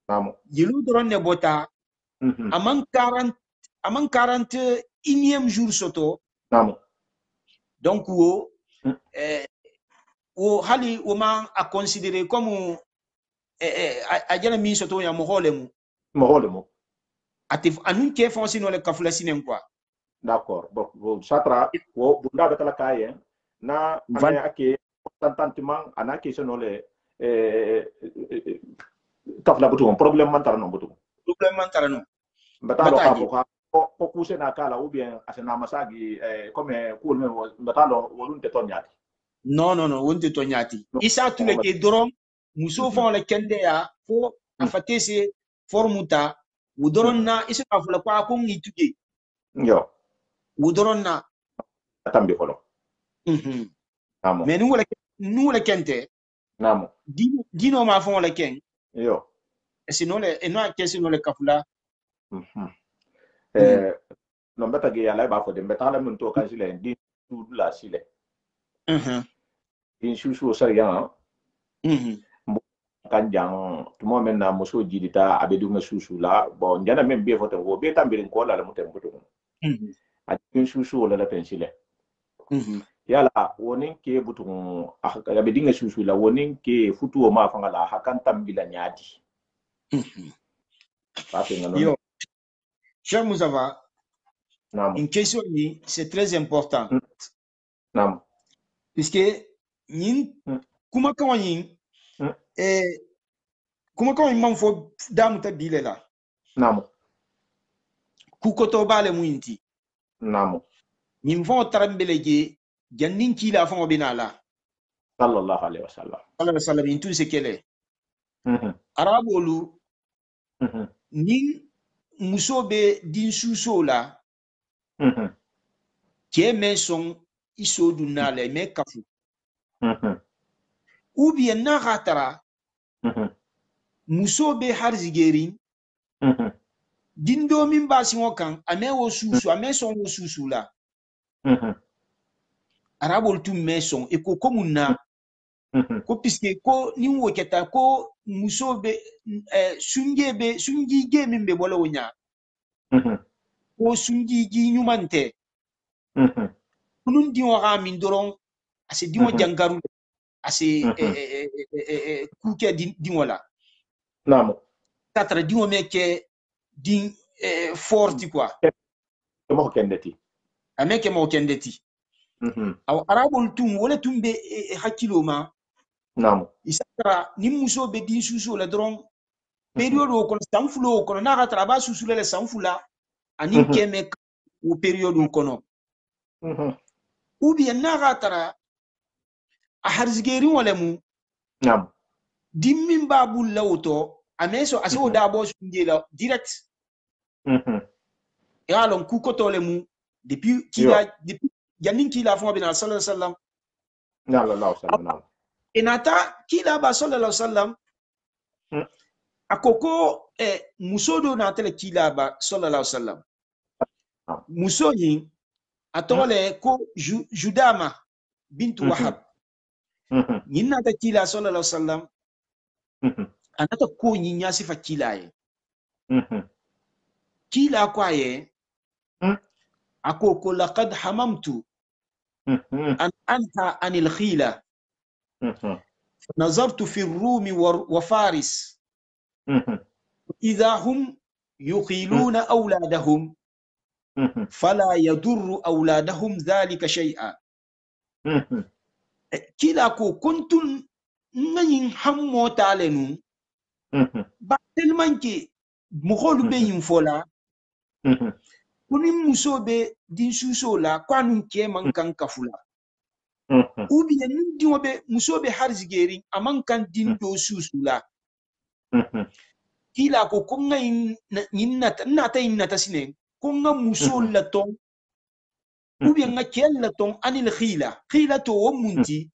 Non. Yelo doron ne bota amang 41e jour soto. Non. Donc o hali o man a considérer comme a jana mi soto ya mo holemu atif anun ke fonsi no le kafula sinen quoi. D'accord. Bon chatra wo bunda betala kaye na ane ake constantement ana question no le kafula butu problème man tarano butu batalo ko kuse na kala ou bien asena masagi comme cool même batalo wolun te tonyati non wonte tonyati isa tule ke dorom muso fon le kende ya fo afate se formuta wudoron na isa kafula kwa ko ngituje yo wudoron na atambi kolo amo mais nous wala kente namo dino ma fon le ken yo sinon le no akesi no le kafula non beta ge yala ba fo de beta la mun to kan sile di tout la sile in chouchou sariya kan jang tumo men na muso jidita abedu nga chouchou la bon jana même be foto wo be tambirin ko la mu tembo to a in chouchou la pensile yala wonin ke butun abedu nga chouchou la wonin ke futu o ma fanga la hakan tambila nyadi yo Cheikh Moussa Une question, c'est très important. Puisque, comment quand il m'en faut d'amu ta bile là. Kukoto bale muinti. Nim fo tarambelege jannin kila fo binala. Sallallahu alayhi wa sallam. Sallallahu alayhi wa sallam intu sekele. Arabolu nin musobe din suso la. Ke men son iso dunale me kafu. Ou bien na ratara musobe harzigeri dindo min basi wokan ame wo susu ame son wo susu la. Arabol tu meson e ko komuna ko piske ko ni wo keta ko musobe sungi ge min be bolo wonya ko sungi gi nyumante kunun di wa min doron ase di wo jangaru ase kuke di wala tatra di wo meke din forti quoi mo kendeti ameke mo kendeti aw arabol tum wala tumbe hakilo ma isara ni muso be din susu la dron period o kono sanfulo kono na gatra ba susu le sanfula ani keme o period o kono ou bien na gatra a harzigeri wala mu dimmin babul lawto ameso aso da bo sunjela direct ya lon ku ko tole mu depuis jannin kila fo bin sallallahu alaihi wasallam enata kila ba sallallahu alaihi wasallam akoko musodo na tele kila ba sallallahu alaihi wasallam musoyi atole ko judama bintu wahab nyinna ta kila sallallahu alaihi wasallam anata ko nyinya sifa kila ye kila kwaye akoko laqad hamamtu an anta anil khila نظرت في الروم وفارس إذا هم يقيلون أولادهم فلا يضر أولادهم ذلك شيئا كلا كنت نين حمو تعلنوا بعد المنك مغول بين فولا كوني مسوبة دين سوسولا كانوا كيمان كان كفولا ou bien ni diwobe musobe harzigeri aman kan din do susula kila ko kunga innata sine kunga musol la ton ou bien nga kel la ton anil khila to wo munti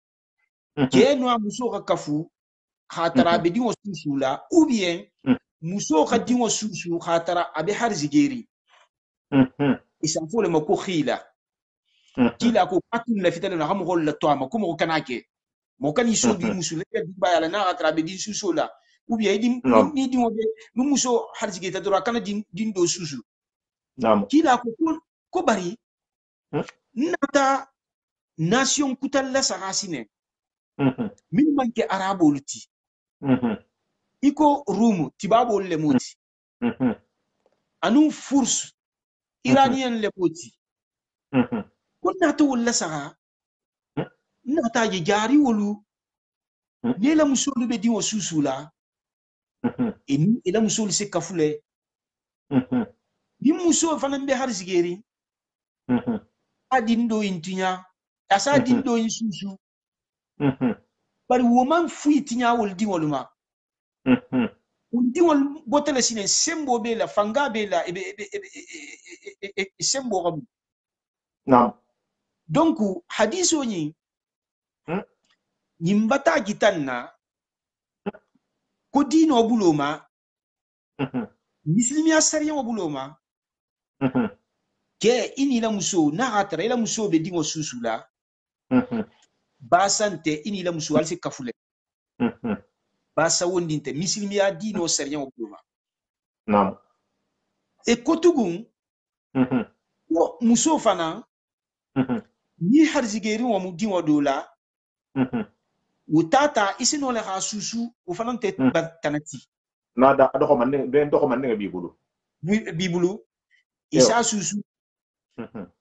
ke no muso ka kafu khatara be din susula ou bien muso ka din susu khatara abe harzigeri isan fo le mako khila kila ko patin la fitana na hamu la to ma ko mo kanake mo kan iso bi musule di bayala na atra be din susu la ou bien ni di mo be no muso harjige ta dora kana din do susu kila ko bari nata nation kutalla sarasine min manke arabo luti iko rumu tibabo le moti anu furs iranien le moti kunna to wala saga nata je jari wolu ne la musolu be diwo susula e la musolu se kafule ni muso fana be harzigeri adindo intinya asa dindo insusu bari woman fuitinya wol diwol ma diwol botele sine sembo be la fanga be la e sembo rabu donc hadiso ni nyimbata gitanna ko dino buloma muslimiya sariya buloma ke ini la muso na hatra ila muso be dingo susula basante ini la muso alse kafule basa wondinte muslimiya dino sariya buloma e kotugun ko muso fana ni harzigeri wa mu dingo dola utata isino le ha susu ufanante tanati nada do ko man bibulu isa susu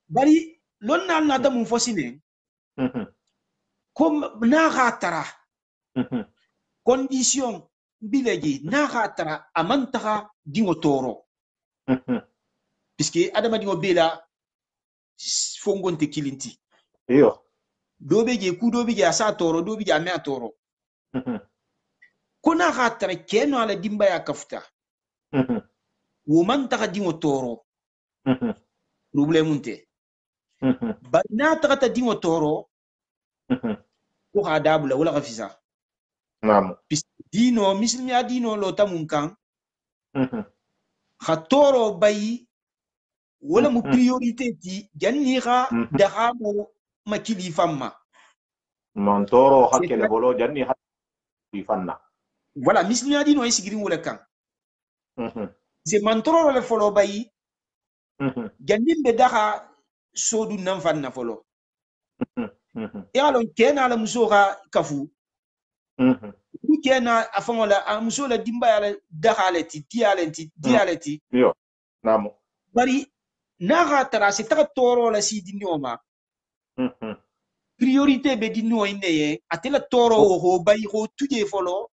bari lon na nata mun fosine comme na ratara condition bileji na ratara amantaka dingo toro puisque adama dingo bela fongonte kilinti iyo dobeje ku dobeje asa toro dobeje ame toro kona ratara keno ala dimba ya kafuta wo mantaka dingo toro problème unte bari na taka dingo toro ko hadabula wala kafisa naam dino mislimi adino lo tamunkan khatoro bayi wala mu priorité ti janni kha daha mo makili famma non toro hakkele bolo janni hakki fanna voilà mislimi adino isigiri wala kan c'est mantoro le folo bayi janni be daha sodu nan fanna folo yalon kena la musoga kafu ku kena afangola musola dimba yala dahaleti dialeti yo namo bari naga tara se taka toro la si dinoma priorité be dinno indeye atela toro ho bayi ho tuje folo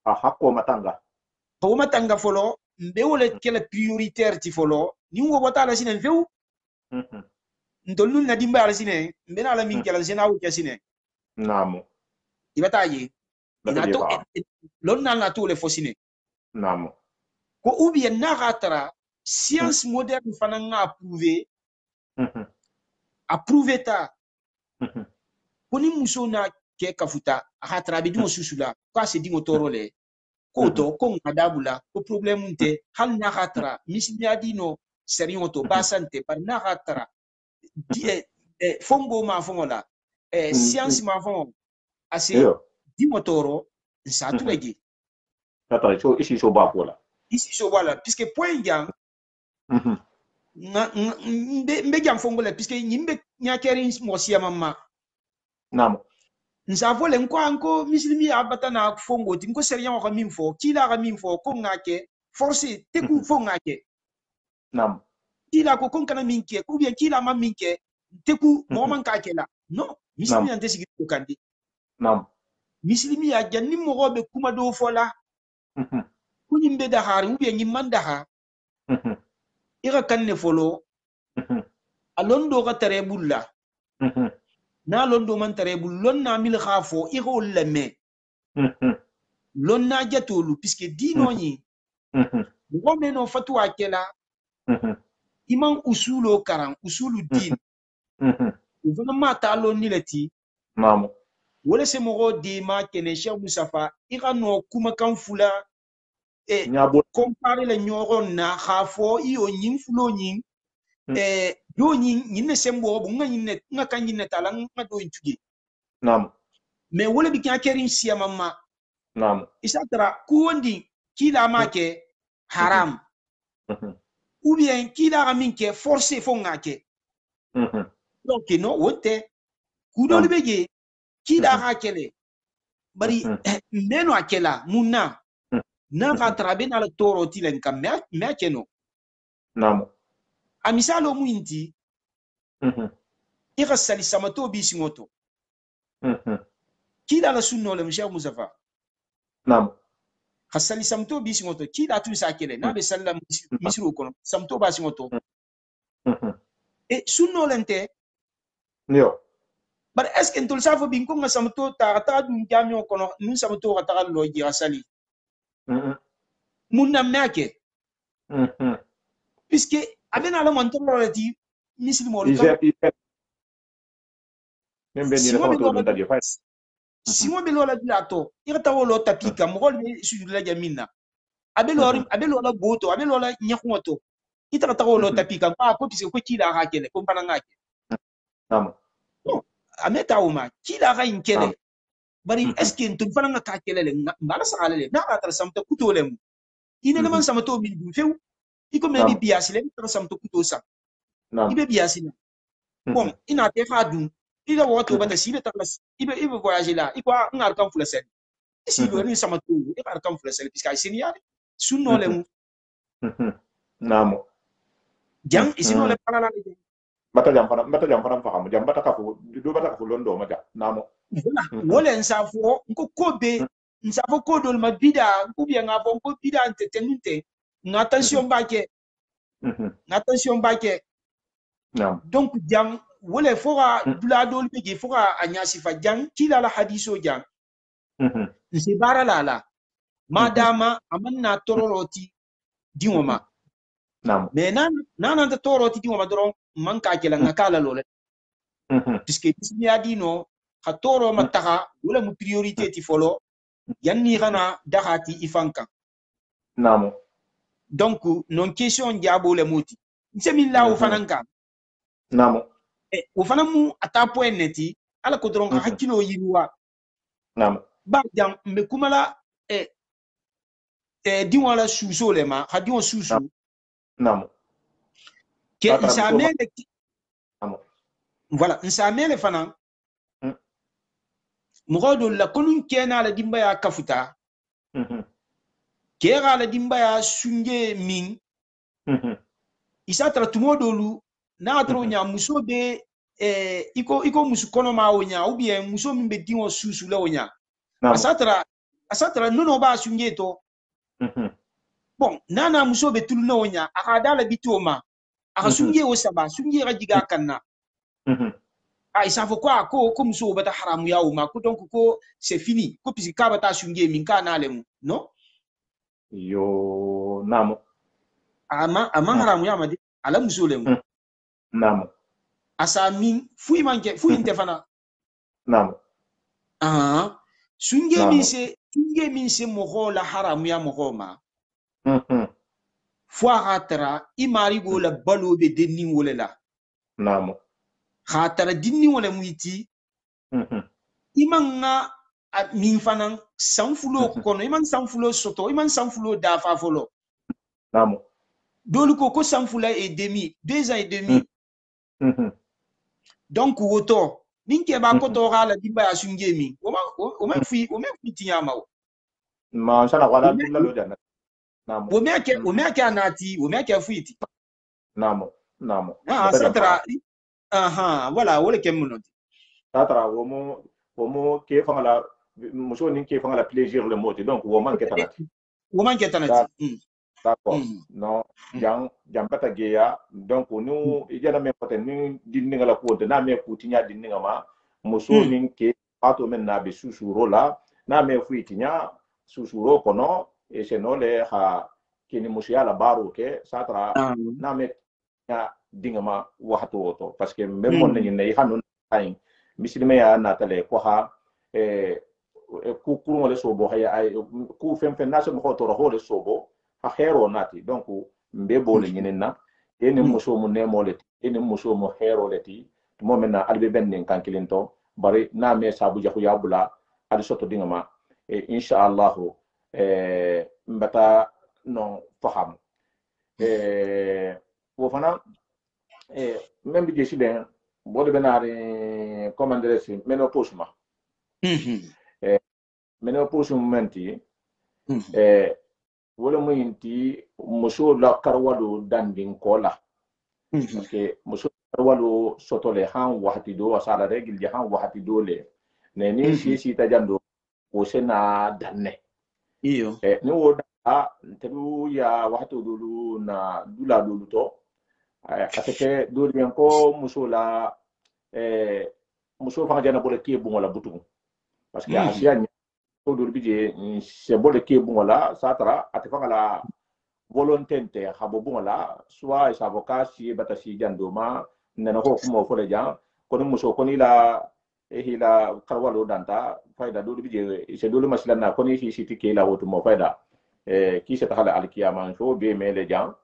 hakko matanga folo mbe wala kela prioritaire ti folo ni wo bota la sinen feu ndollu na dimba yala sinen mbe na la min kela sina wu kesine namo ibata ye ina to lon na to le fosine namo ko ou bien naga tara science moderne fana nga approuvé ta koni muso na ke kafuta ha trabi dingo susula ko se dingo torole ko to ko ngadabula ko problème unte hal na hatra misli adino serion to basante par na hatra fongo ma fongola science ma fongo ase dingo toro sa tulegi tata so isi so ba pola isi so wala puisque point yang mbe jam fongola puisque nyimbe nyakeri mo siama ma namo nsavole nko mislimi abata na fongo ti nko serian ko min fo kila ga min fo ko ngake force te ku fo ngake nam kila ko kon kana min ke ko bien kila ma min ke te ku mo man ka ke la no mislimi ante sigi ko kandi nam mislimi ya janni mo go be kuma do fola ku nyimbe da har ou bien nyimman da ha ira kanne folo alondo ga tare bulla na londo man tare bul lon na mil khafo iro leme lon na jatolu puisque dino ni ngome no fatwa kela iman usulo karan usulu din uvana mata lon ni leti namo wala se mogo de ma kene Cheikh Musafa ira no kuma kan fula compare le nyoron na khafo iyo nyin fulo nyin do nyin ne sembo bu nga kan nyin tala nga do intuge nam mais wala bi kan kerin siya mamma nam isatra kuondi kila make haram ou bien kila ga min ke forcé fo ngake donc no wote kudoli beje kila ga kele bari meno akela munna na ga trabe na la toro tilen kam me akeno nam amisalo muinti ira sali samato bi singoto kila la sunno le Cheikh Musafa nam hasali samto bi singoto kila tu sakele na be sallam misru kono samto ba singoto e sunno lente yo bar est ce que ntol safo bin ko samto ta dum jamio kono nun samto ta lo ji asali munna meke puisque abena la man to lati muslimo simo be lola dilato irta wolo tapika mo gol suju la jamina abelo la boto abelo la nyakumoto ita ta wolo tapika pa ko puisque ko kila ha kele ko pana ngake nam ameta uma kila ga inkele bari est-ce que ntum fana ka kele le mbala sala le na ka samta kuto le mu ina man samto min dum few iko me bi biasile ta samto kuto sa ibe biasina bon ina te fa dum ida woto bata sibe ta ibe voyager la iko ngar kan fula sen si lo ni samto ibe ar kan fula sen puisque ay senior sunno le mu namo jang isino le pala la mbata jam fana fahamu jam bata kafu do bata kafu londo maja namo wala nsafo nko kobe nsafo kodol mabida kubia ngabo ko bida antetenute attention bake attention bake donc jam wala fora dula dol bege fora anyasi fa jang kila la hadiso jang nse bara lala madama amanna tororoti diwoma mais nan ta toroti diwoma doron manka kela ngakala lole puisque bismiya dino ha toro mataka wala mu priorité ti folo yanni gana dahati ifanka namo donc non question diabo le moti nsemilla o fananka namo o fanamu ata point neti ala ko doron hakilo yiruwa namo ba jam me kumala diwala suso le ma hadion susu namo ke nsamele namo voilà nsamele fanan mugodo la konun kena la dimba ya kafuta kera la dimba ya sunje min isa tra tumodolu na atro nya muso be iko musu kono ma onya ou bien muso min be diwo susu la onya asatra nono ba sunje to bon nana muso be tulno onya akada la bitoma aka sunje o saba sunje ga jiga kanna isa fo quoi ko muso bata haramu ya uma ko donc ko c'est fini ko puisque ka bata sunje min kana lemu non yo namo ama haramu ya madi ala muso lemu namo asa min fu inte fana namo sunje min se mogo la haramu ya mogo ma fo hatara imari go la balo be denni wole la namo hatara dinni wole muiti imanga min fanan sanfulo kono iman sanfulo soto iman sanfulo dafa folo namo dolu ko sanfula et demi 2 ans et demi donc woto ninke ba ko to hala dimba ya sunje mi o ma fi tinyama o ma sala wala tulla lo janna namo o me ake anati o me ake fuiti namo satra voilà wala kemuno satra womo ke fangala muso nin ke fangala plaisir le moti donc wo man ke tanati d'accord non jam pata geya donc nous ijana me pote ni dinninga la ko na me kutinya dinninga ma muso nin ke pato men na be susuro la na me fuitinya susuro kono e se no le ha kini musia la baro ke satra na me ya dingama waxto woto parce que même mon ni ne hanu ay misilme ya na tale ko ha ku kurmo le sobo haya ay ku fem na so mo to ro le sobo ha hero nati donc mbe bole nyinena ene muso mu nemo leti ene muso mu hero leti mo mena albe benne kankilinto bari na me sabu jahu yabula ali soto dingama inshallah mbata non faham wo fana même bi jesi den bo de benare commander si menopause ma menopause momenti wala mo yinti muso la karwado dandin kola parce que muso karwado sotole han wahati do asala regil je han wahati do le ne ni si ta jando o sena danne iyo ni wo da tebu ya wahati dulu na dula dulu to aseke do bien ko muso la muso fa jana bole ke bungola butu parce que asia to do bije se bole ke bungola satra atfa la volonté habo bungola soit sa avocat si batasi jandoma nana ko mo fole jan kono muso koni la hila karwalo danta fayda do bije se do maslana koni fi siti ke la woto mo fayda ki se tahala alkiyama so be mele jan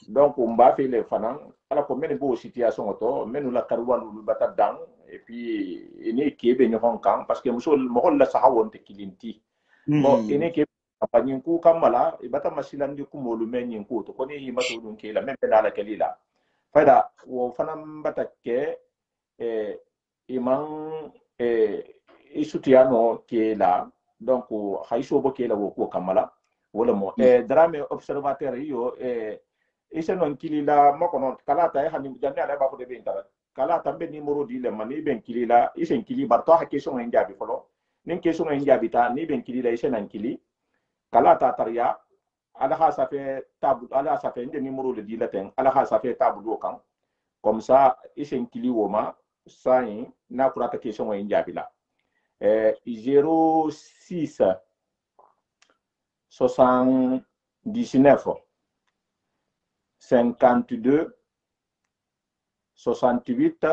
donc mba fait les fanan ala ko men bo situation to menu la karwalu bata dang et puis ene kebe nyon kan parce que muso mo la sahawon te kilinti mo ene ke apani ku kamala ibata masilandi ku molu men ku to ko ni himato dun ke la men dala kelila fayda wo fanan bata ke iman isutiano ke la donc hayso bo ke la wo ko kamala wala mo drame observateur yo ise non kilila makono kala ta hani janne ala ba ko de be intara kala tambe numéro di le mani ben kilila ise kili barto ha question en jabi folo nin question en jabi ta ni ben kilila ise nan kili kala ta tariya ala ha ça fait table ala ça fait inde numéro de di la ten ala ha ça fait table do kan comme ça ise kili woma ça na kurata question en jabi la 06 79 52 68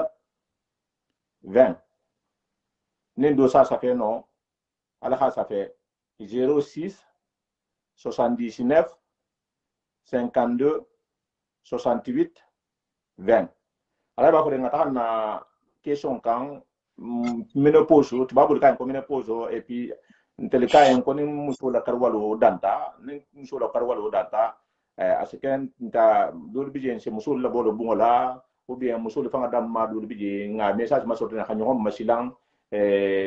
20. Nindo ça fait non. Alors ça fait 06 79 52 68 20. Alors bah quand on a question quand ménopause, tu vas voir quand ménopause et puis tel cas on connaît muso la karwalo danta, muso la karwalo danta. Asiken ta dul bijen se musul la bolo bungola ou bien musul fanga dam ma dul bije nga message ma soto na kanyo masilang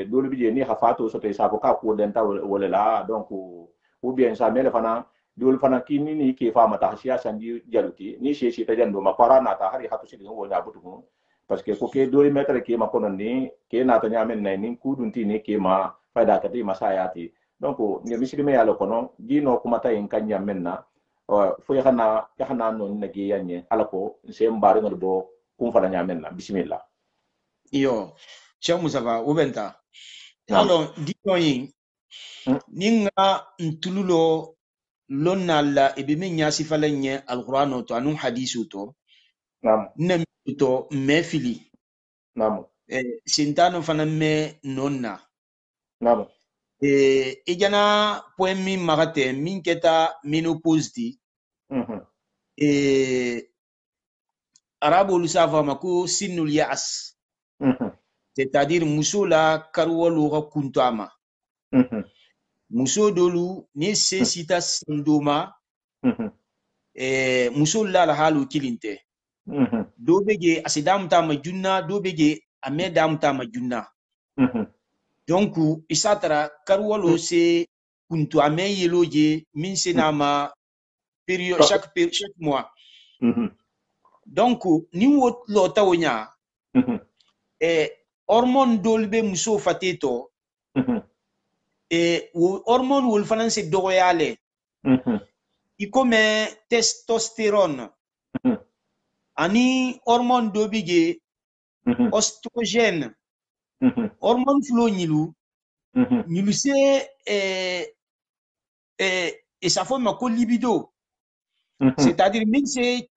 dul bije ni hafato soto sa ko ka ko denta wala la donc ou bien sa mele fana dul fana kini ni ke fa mata hasiya sandi jaluti ni shi ta jando ma parana ta hari hatu sidin wo nya butu parce que ko ke dul metre ke ma konon ni ke na ta nyamen nay ni kudunti ni ke ma faida kati masayati donc nge misiri me yalo kono dino kuma ta en kanya menna fo yaxana non nagi yanye alako se mbari ngol bo kum fala nyamen na bismillah yo Cheikh Mustafa ubenta alors dino yin ninga ntululo lonna la ebe men nyasi fala nye alquran to anu hadisu to nam nem to mefili nam sintano fana me nonna nam ejana point min magate min keta menopause di arabo lu sava mako sinul ya'as c'est-à-dire muso la karwalo ga kuntama muso dolu ni se sita sandoma muso la la halu kilinte do bege asidam ta majunna do bege amedam ta majunna donc isatara karwalo se kuntu ame yeloje min se nama période chaque mois donc ni wot lo tawonya hormone dolbe muso fateto hormone wol fanan se dogoyale ikome testostérone ani hormone dobige oestrogène hormone flow nyilu se et ça forme ko libido c'est-à-dire min se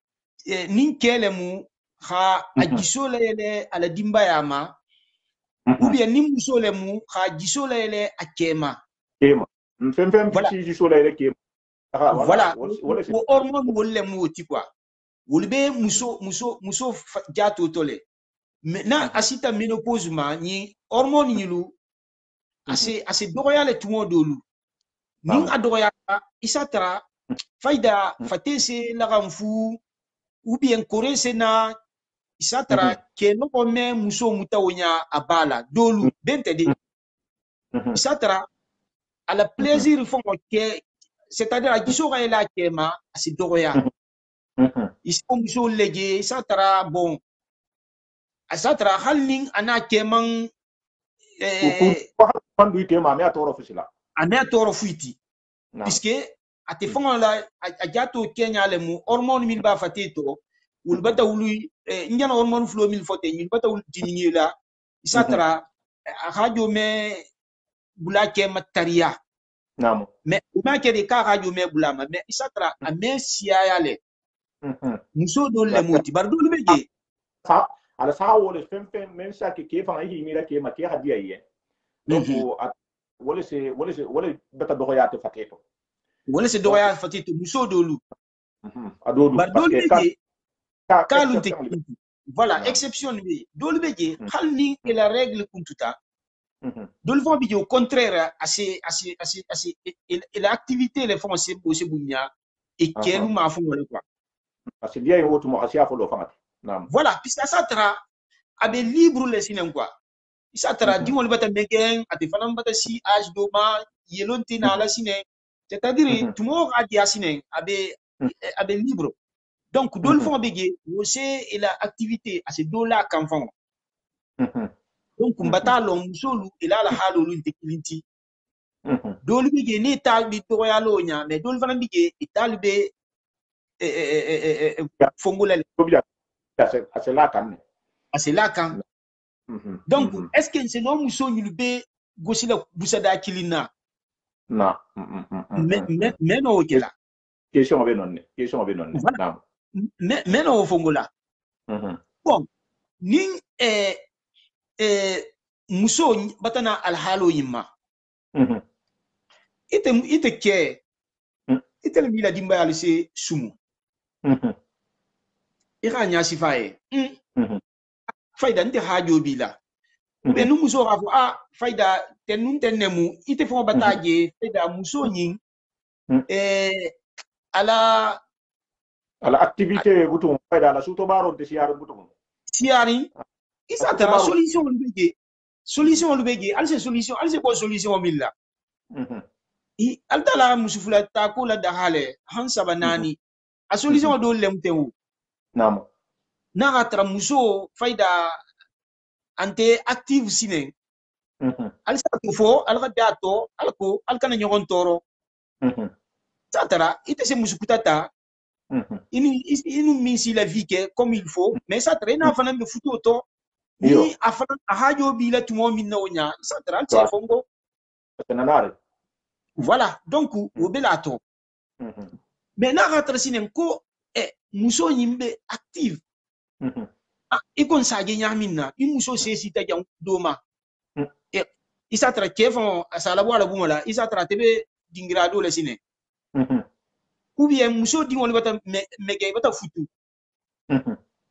nin kelemu ha agisola ele ala dimba yama ou bien nin musole mu ha gisola ele akema fem ci gisola ele kema voilà o hormone wolle mu ti quoi wolbe muso jato tole maintenant asita ménopause ma ni hormone nyilu assez dogoyale tumo dolu nin adogoya isatra faida fatese lagamfu ou bien korese na isatra keno kome muso mutawonya abala dolu bentedi isatra ala plaisir fon ke c'est-à-dire agiso ga ela kema asi dogoya isko muso lege isatra bon asatra halning ana keman pandu kema me atoro fusila ame atoro fuiti puisque ate fonga la ajato kenya le mu hormone min ba fateto wul bata wulu njana hormone flow min fote min bata wul diningi la isatra radio me bula ke mataria namo mais ma ke de ka radio me bula ma mais isatra ame siya yale muso do le moti bar do le beje sa ala sa wole fem men sa ke fa hi mira ke ma ke hadiya ye donc wole bata do yaate fateto wala se doya fatito muso dolu adodu parce que kalunte voilà no. Exception bi dolu beje halni et la règle kuntuta dolu font bi au contraire assez et l'activité les font c'est bunya et quel ma font wala quoi parce que dia y wotu mo asia fo lo famati nam voilà puisque ça tra abe libre les sinen quoi ça tra dimol bata megen ate fanam bata si âge do ma yelonti na la sinen c'est-à-dire tout le monde a dit abe libre donc dol fon bege wo se ila activité ase dola kan fon donc mbata lo musolu ila la halo lu tekilinti dol bege ni tal bi to ya lo nya mais dol fana bege ital be fongolale ase la kan ase la kan donc est-ce que c'est non musolu be gosila busada kilina na mais no kela question be non na mais no fongola bon nin muso batana alhalo yimma ite ke ite mila dimba alise sumu ira nya sifaye faida nte hajo bila be nu muso rafu faida tenun tenemu ite fo bataje faida muso nyin ala activité butum faida la suto baro de siaru butum siari isa tara solution lu bege alse ko solution milla altala musufula ta ko la dahale hansa banani a solution do lemtewu namo na gatra muso faida ante active sine alsa ko fo alga dato alko alkana nyogon toro satara ite se musukutata inu minsi la vie que comme il faut mais ça traîne fana be futo to ni afana hajo bi la tumo min no nya satara c'est fongo voilà donc o belato mais na gatra sine ko muso nyimbe active ikon sage nyamina muso se sita jang doma isa tra kefon asala wala bumala isa tra tebe dingrado le sine ou bien muso di wol bata mege bata futu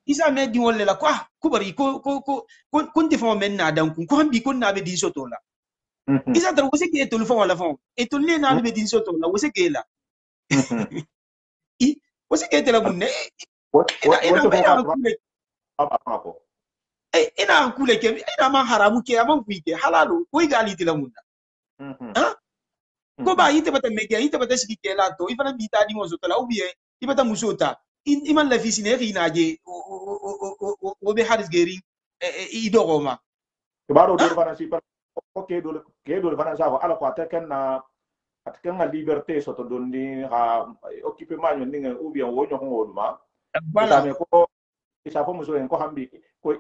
isa me di wol la quoi ko bari ko defo men na dan ko hambi ko na be din soto la isa tra wose ke to fon wala fon e to ne na be din soto la wose ke la wose ke te la bunne ina kule ke ina ma haramu ke amon kuike halalu ko igali te la munna ko ba yite bata mege yite bata siki ke la to ifana bita di mozo to la ubie ibata musota iman la fisine rinaje o be haris geri idoroma baro do fana si par ok do fana sa ala ko ataken na liberté soto donni ha occuper manyo ninga ubie wonyo ngoduma voilà me ko isa fo muso en ko hambi ko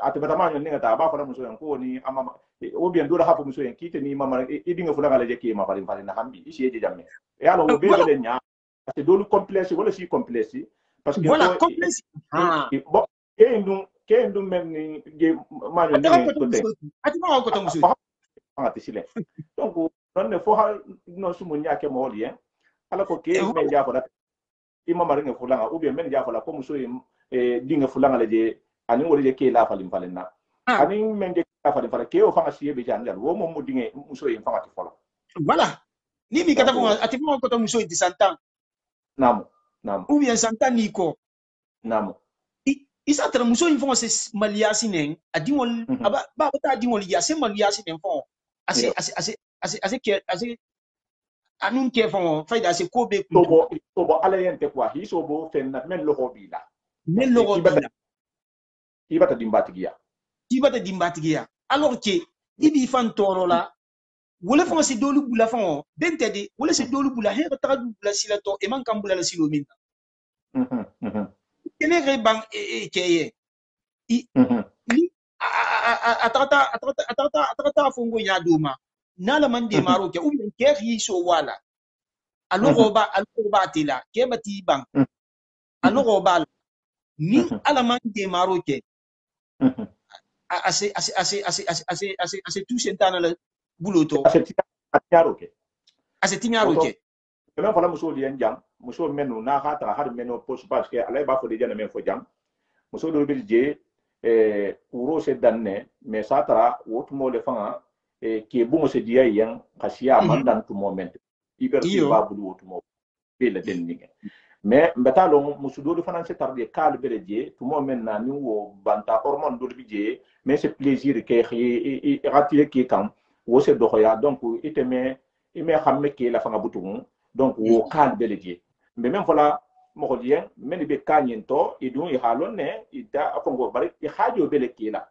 atebata manyo ninga ta ba fana muso en ko ni amama o bien do la hapo muso en kite ni mama idinga fulanga le jeki ma bari na hambi isi je jamme e alo be be nya parce que do lu complexe wala si complexe parce que voilà complexe bon ke ndum men ni ge manyo ni ko te ati ma ko to muso ati sile donc non ne fo ha no sumu nya ke mo lien ala ko ke men ja fala imama ringa fulanga ou bien men ja fala ko muso dinga fulanga le je ani wori je ke la falim falena ani men je ka falim ke o fanga siye be jangal wo mo dinga muso en fanga ti folo voilà ni mi kata fo ati mo ko to muso di santan namo ou bien santan ni ko namo isa tra muso in fo se maliasi nen adi wol ba ta adi wol ya se maliasi nen fo ase anun ke fo faida se ko be to bo ala yente quoi hi so bo fenna men lo hobila men lo hobila ibata dimbatigiya alors que ibi fan toro la wala fo se dolu bula fo bente de wala se dolu bula he ta du bula sila to e man kam bula la silo min kene re bang keye ni atata fongo ya duma nala man de maro ke ubi ke hi so wala alogo ba tila ke bati bang alogo ba ni ala man de maro ke ase tout sentana la buloto ase tinyaro ke même fala muso lien jang muso menu na hata har menu post parce que alay ba fo de jana men fo jang muso do bil je uro se danne mais satara wot mo le fanga ke bungo se dia yang kasia mandan to moment liberté ba bulu wot mo bela denninge mais mbeta lo muso do fana se tarde kal bele je to moment na ni wo banta hormone do je mais c'est plaisir ke ratie ke kam wo se do ya donc iteme ime xamme ke la fanga butum donc wo kal bele je mais même voilà moholien men be kanyento idun I halonne ida afongo bari I hajo bele kila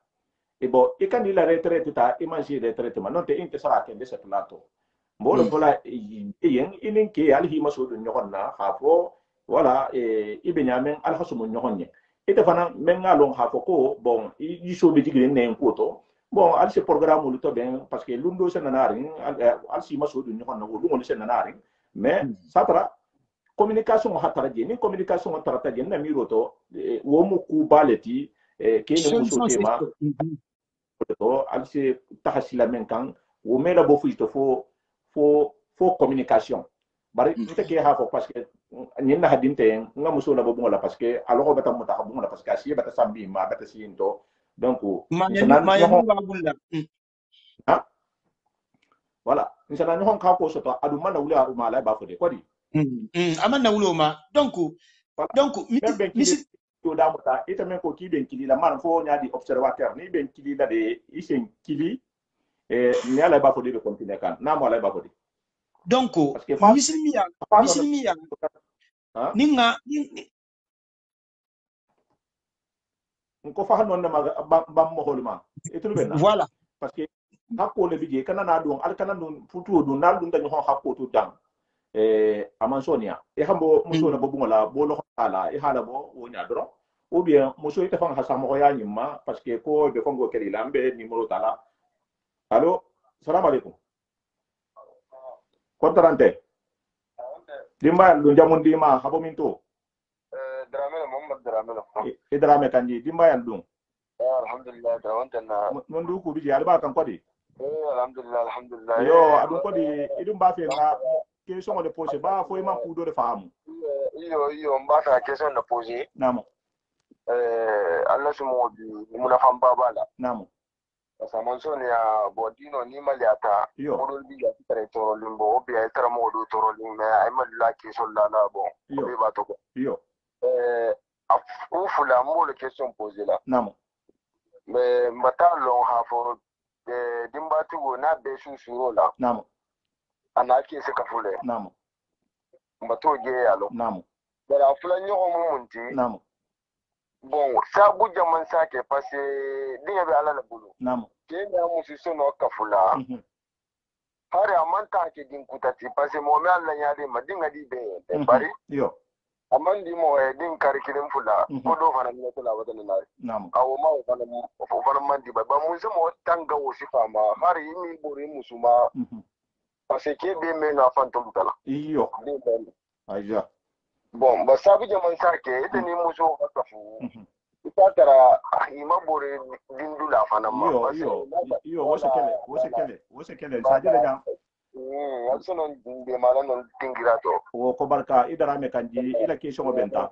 e bo e kan la retraite ta imagine retraite ma non te inte sara ke de set lato mbolo fola yen inin ke alhi masudu nyonna hafo wala ibenyamen alhasumu nyonye ite fana men ngalon hafo ko bon yiso be tigre ne ko bon al ce programme lu to ben parce que lundo se nanari al si masudu nyonna ko lungo se nanari mais satra communication hatara je ni communication hatara je na miroto wo mu ku baleti ke ne muso tema to al se tahasila men kan wo mela bo fuito fo communication bari nte ke ha fo parce que nyina hadinte nga muso la bo la parce que alors bata muta bo la parce que asiye bata sambi ma bata sinto donc ha voilà insana no hon ka ko soto adu mana wuli aru mala ba fo de ko di amana wulo ma donc misi to da muta ita men ko ki ben kili la man fo nya di observateur ni ben kili la de isen kili ni ala ba fo de continuer kan na mo ala ba fo de donc misilmiya ninga ko fa non ma ba mo holma etulu ben voilà parce que hakko le bije kana na don al kana don futu don na dun dañu hakko to dang amansonia hambo muso na bobu la bolo hala hala bo wonya dro ou bien muso ite fan hasa mo ya nyima parce que ko be fongo keri lambe numéro tala allo salam alaikum kontarante dimba lu jamun dima habo minto Dramelo Muhammad Dramelo drame kanji dimba yan dum alhamdulillah drawantana mon du ko biji alba kan kodi alhamdulillah yo adun kodi idum ba fe nga question de poser ba fo ma ku do de famu iyo mbata question de poser namo Allah sumo bi muna famba bala namo samanso ne ya bodino ni maliata modol bi ya tare toro limbo obi ay tara modo toro limbe ay malla ke sollala bon obi ba to yo ufula mo le question poser la namo mais mbata long ha fo dimbatu go na be susuro la namo ana ke se kafule namo mbato ge yalo namo bara fula nyogo munti namo bon sabu jaman sake parce dinga be ala la bulu namo ke na musu sono kafula hari amanta ke din kutati parce mo me alla nyaade ma dinga di be bari yo amandi mo din karikirim fula ko do fana mi to la wadana na namo awo ma o fana mandi ba mun se mo tanga wo sifa ma hari mi bori musuma parce que be me na fantom tala iyo aja bon ba sabu jaman sake ite ni muso kafu ita tara ima bore dindu la fana ma yo wose kele sajele jam alsono be mala non tingirato wo ko barka idara me kanji ila question benta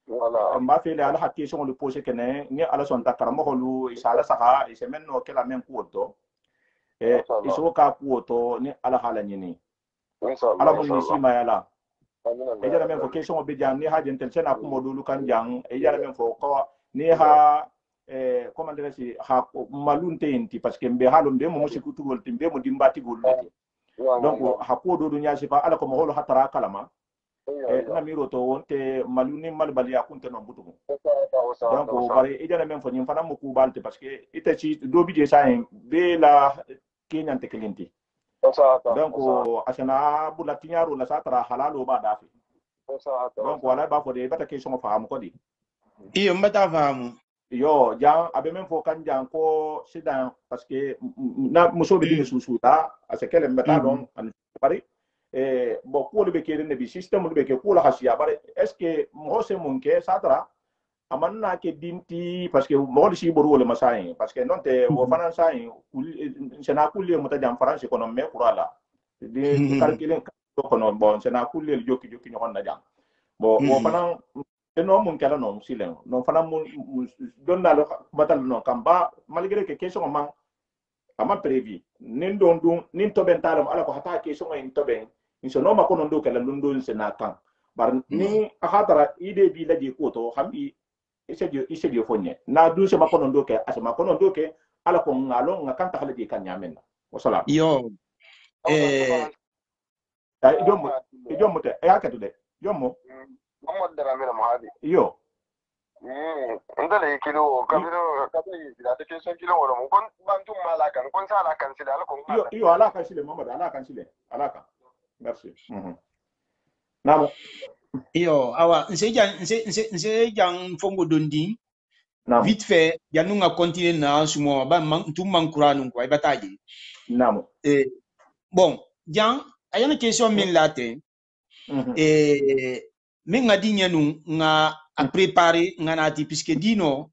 wala mba fele ala question lu poser kene ni ala son takara mo holu isala saka isemen no kela men kuoto iso ka kuoto ni ala hala nyini ala mo ni sima yala ejara men fo question be jam ni ha jentel sena ko modulu kan jang ejara men fo ko ni ha comment dire si ha malunte enti parce que mbe halum be mo musikutu gol timbe mo dimbati gol donc ha ko do nya sifa ala ko mo holo hatara kalama na miro to wonte maluni malbali akunte no butugo donc bari ejara men fo nyim fana mo ku balte parce que ite ci do bi je sain be la kenyan te kelenti donc asana bula tinyaro la satara halalo ba dafi donc wala ba fo de bata question faamu ko di iyo mbata faamu yo jang abe men fo kan jang ko sidan parce que na muso be dini susuta ase kele mbata don an bari bo ko le be kere ne bi système le be ke ko la hasiya bari est ce que mo se mon ke satara amanna ke dinti parce que mo si boru le masai parce que non te wo fanan sai sena kulle mo ta jam france ko non me kurala de calculer ko non bon sena kulle jokki ñon na jam bo wo fanan no mun kala non silen non fanan mun donna lo batal non kamba malgré que question man ama prévu nin don dun nin to ben talam ala ko hata question en to ben so no ma ko non do kala lundo sena kan bar ni akhatara ide bi laji ko to hambi ise dio fonye na du se makono ndoke ase makono ndoke ala ko ngalo ngakanta hale di kan nyamen wassalam yo jomo te ya katude jomo Muhammad Ramil Mahadi. Yo. Ndale kilo kabiro da take son kilo wala mun kon bantum malakan kon sala kan sila ala kon yo ala kan sile Muhammad ala kan sile alaka merci namo yo awa nse jang fongo dondi vite fait yanu nga continuer na sumo ba tum man qur'anu ko ibataji namo bon jang ayana question min laté min nga di nyanu nga a préparer nga nati puisque dino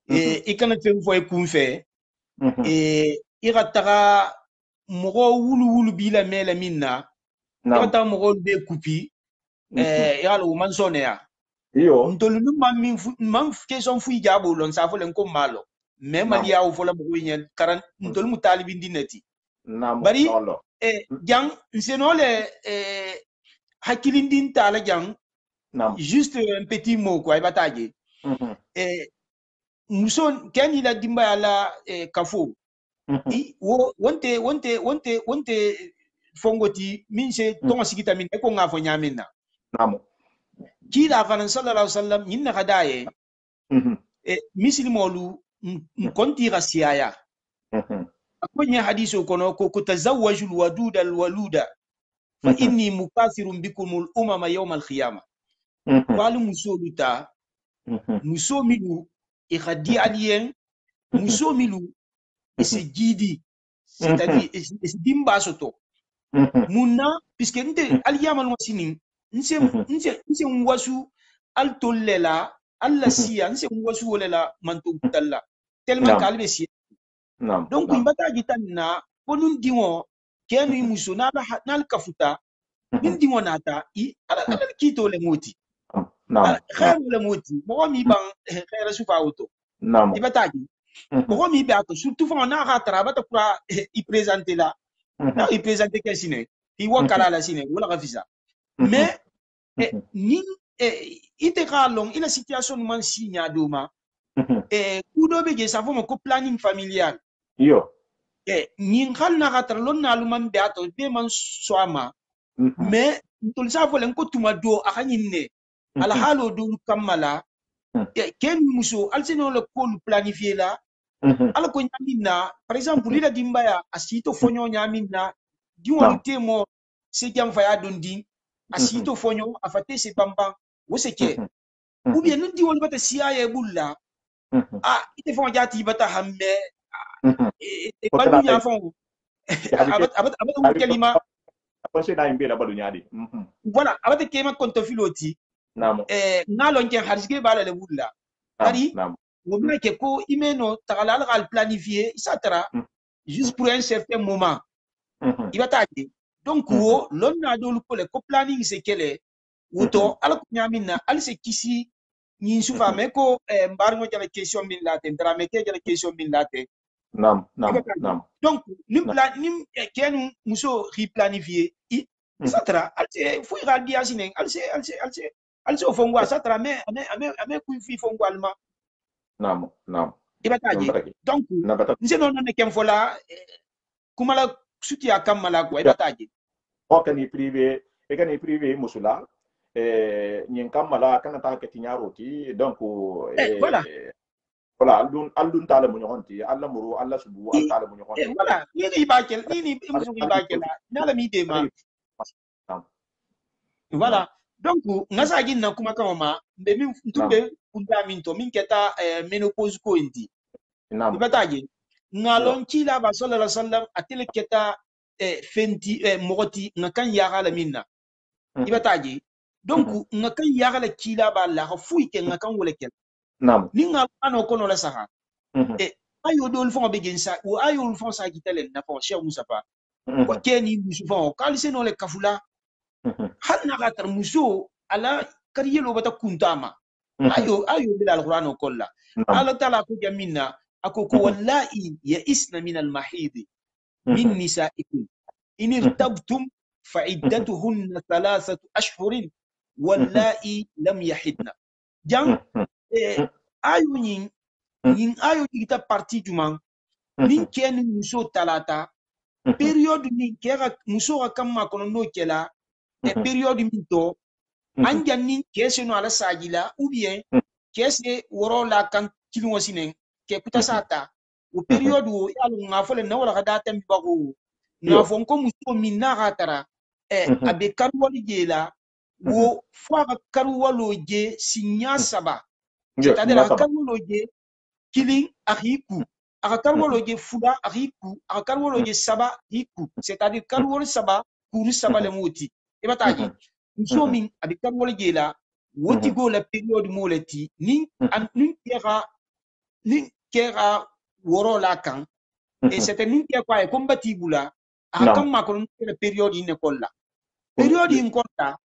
e kana fe fo e kunfe ira taga mogo wulu bila mela minna ira taga mogo be kupi yalo man sonea yo ntolu man question fu jabo lon sa fo len ko malo même ali aw fo la mogo nyen karan ntolu mutalibin dinati bari jang senole hakilindin tala jang juste un petit mot quoi ibataje muson ken ila dimba ala kafo wonte fongoti min se tonga sigita min ko ngafo nyamina namo kila fanan sallallahu alaihi wasallam yinna kadaye muslimolu konti rasiyaya akonye hadiso kono ko tazawwajul waduda alwaluda fa inni mukathirun bikumul umama yawm alqiyamah walu musoluta musomilu ikhadi alien musomilu ese jidi c'est-à-dire ese dimba soto munna puisque nte aliyama no sinin nse wasu altolela alla siya nse wasu wolela manto talla tellement kalbe siya donc imbata gitanna bonun dingo kenu muso na kafuta min dingo nata i ala kito le moti خير ولا موتي مغامي بان خير سوفا اوتو نعم يبتاجي مغامي باتو سورتو فانا غاترا بتا يبريزانتي لا لا يبريزانتي كاسيني هي وكالا لا سيني ولا غفيسا مي نين يتقالون الى سيتياسيون مان سينيا دوما كودو بيجي سافو مكو بلانينغ فاميليال يو نين خالنا غاترا لون نالو مان بياتو بي مان سواما مي ntol safo len ko tuma do akanyinne ala halo do kamala ken muso alsino le ko planifier la ala ko nyamina par exemple lila dimbaya asito fonyo nyamina diwon temo se jam faya dondi asito fonyo afate se bamba woseke ou bien nous diwon bata siaye bulla ite fon jati bata hamme e balu nya fon abat kelima voilà abate kema konto filoti ngalon ke harisge bala le bulla ari wona ke ko imeno tagalal gal planifier isatra juste pour un certain moment ibataje donc wo lonna do ko le ko planning se kele wuto ala ko nyamina al se kisi nyin sufa me ko mbar ngo jala question min la ten drame ke jala question min la te nam donc nim kenu muso replanifier satra alse fu gal dia sinen alse o fongwa satra ame ku fi fongwa alma nam ibataji donc nse non ne kem fola kumala suti akamala ko ibataji o kani privé musula nyen kamala kana ta ke tinyaroti donc voilà aldun tala mu ñonti alla muru alla subu al tala mu ñonti voilà ni bakel ni musu bakel nala mi dema voilà donc ngasa gin na kuma kama be min tumbe kunda min to min keta menopause ko indi ibataje ngalon kila ba sallallahu alaihi wasallam atele keta fenti mogoti ngakan ya gala minna ibataje donc ngakan ya gala kila ba la fu ke ngakan wala kel ninga ano kono la saha ayo dol fon be gensa ou ayo fon sa kitelen na fon cheikh Moussa pa ko keni musu fon kalise no le kafula hanna gatar muso ala kariyelo bata kuntama ayo bil alquran kolla ala tala ko jamina akoko wallahi ya isna min almahid min nisaikum in irtabtum fa'iddatuhunna 3 ashhurin wallahi lam yahidna jang ayo yin ayo kita parti juman nin ken muso talata period nin kera muso kamma kono no kela période minto anjanni kese no ala sajila ou bien kese woro la kan kilin wasine ke kuta sata o period wo yalu ngafole na wala kada tembi bago ngafon ko muso minna hatara abe karwali jela wo fwa karwalo je sinya saba c'est-à-dire karwalo je kilin ahiku aka karwalo je fuda ahiku aka karwalo je saba hiku c'est-à-dire karwalo saba kuru saba le moti e bataji muso min abi karwalo jela woti go la period moleti nin kera woro la kan et c'était nin kera quoi kombati bula aka ma ko la period in kolla period in kolla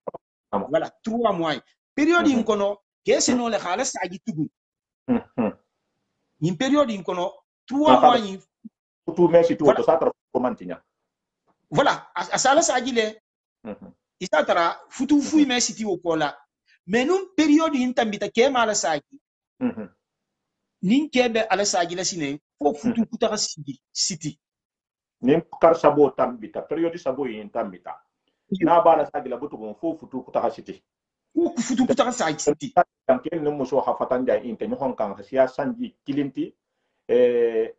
voilà 3 mois period in kono kese no le khala saji tugu in period in kono 3 mois in tout mais si tout to satra komantinya voilà asala saji le isatara futu fui mais si ti o kola mais non period in tambita ke mala saji nin kebe ala saji la sine fo futu kutaka siti nin kar sabo tambita period sabo in tambita na bala saji la butu fo futu kutaka siti futu kutaka saji siti tanken no muso hafatan ja inte no kan hasiya sanji kilinti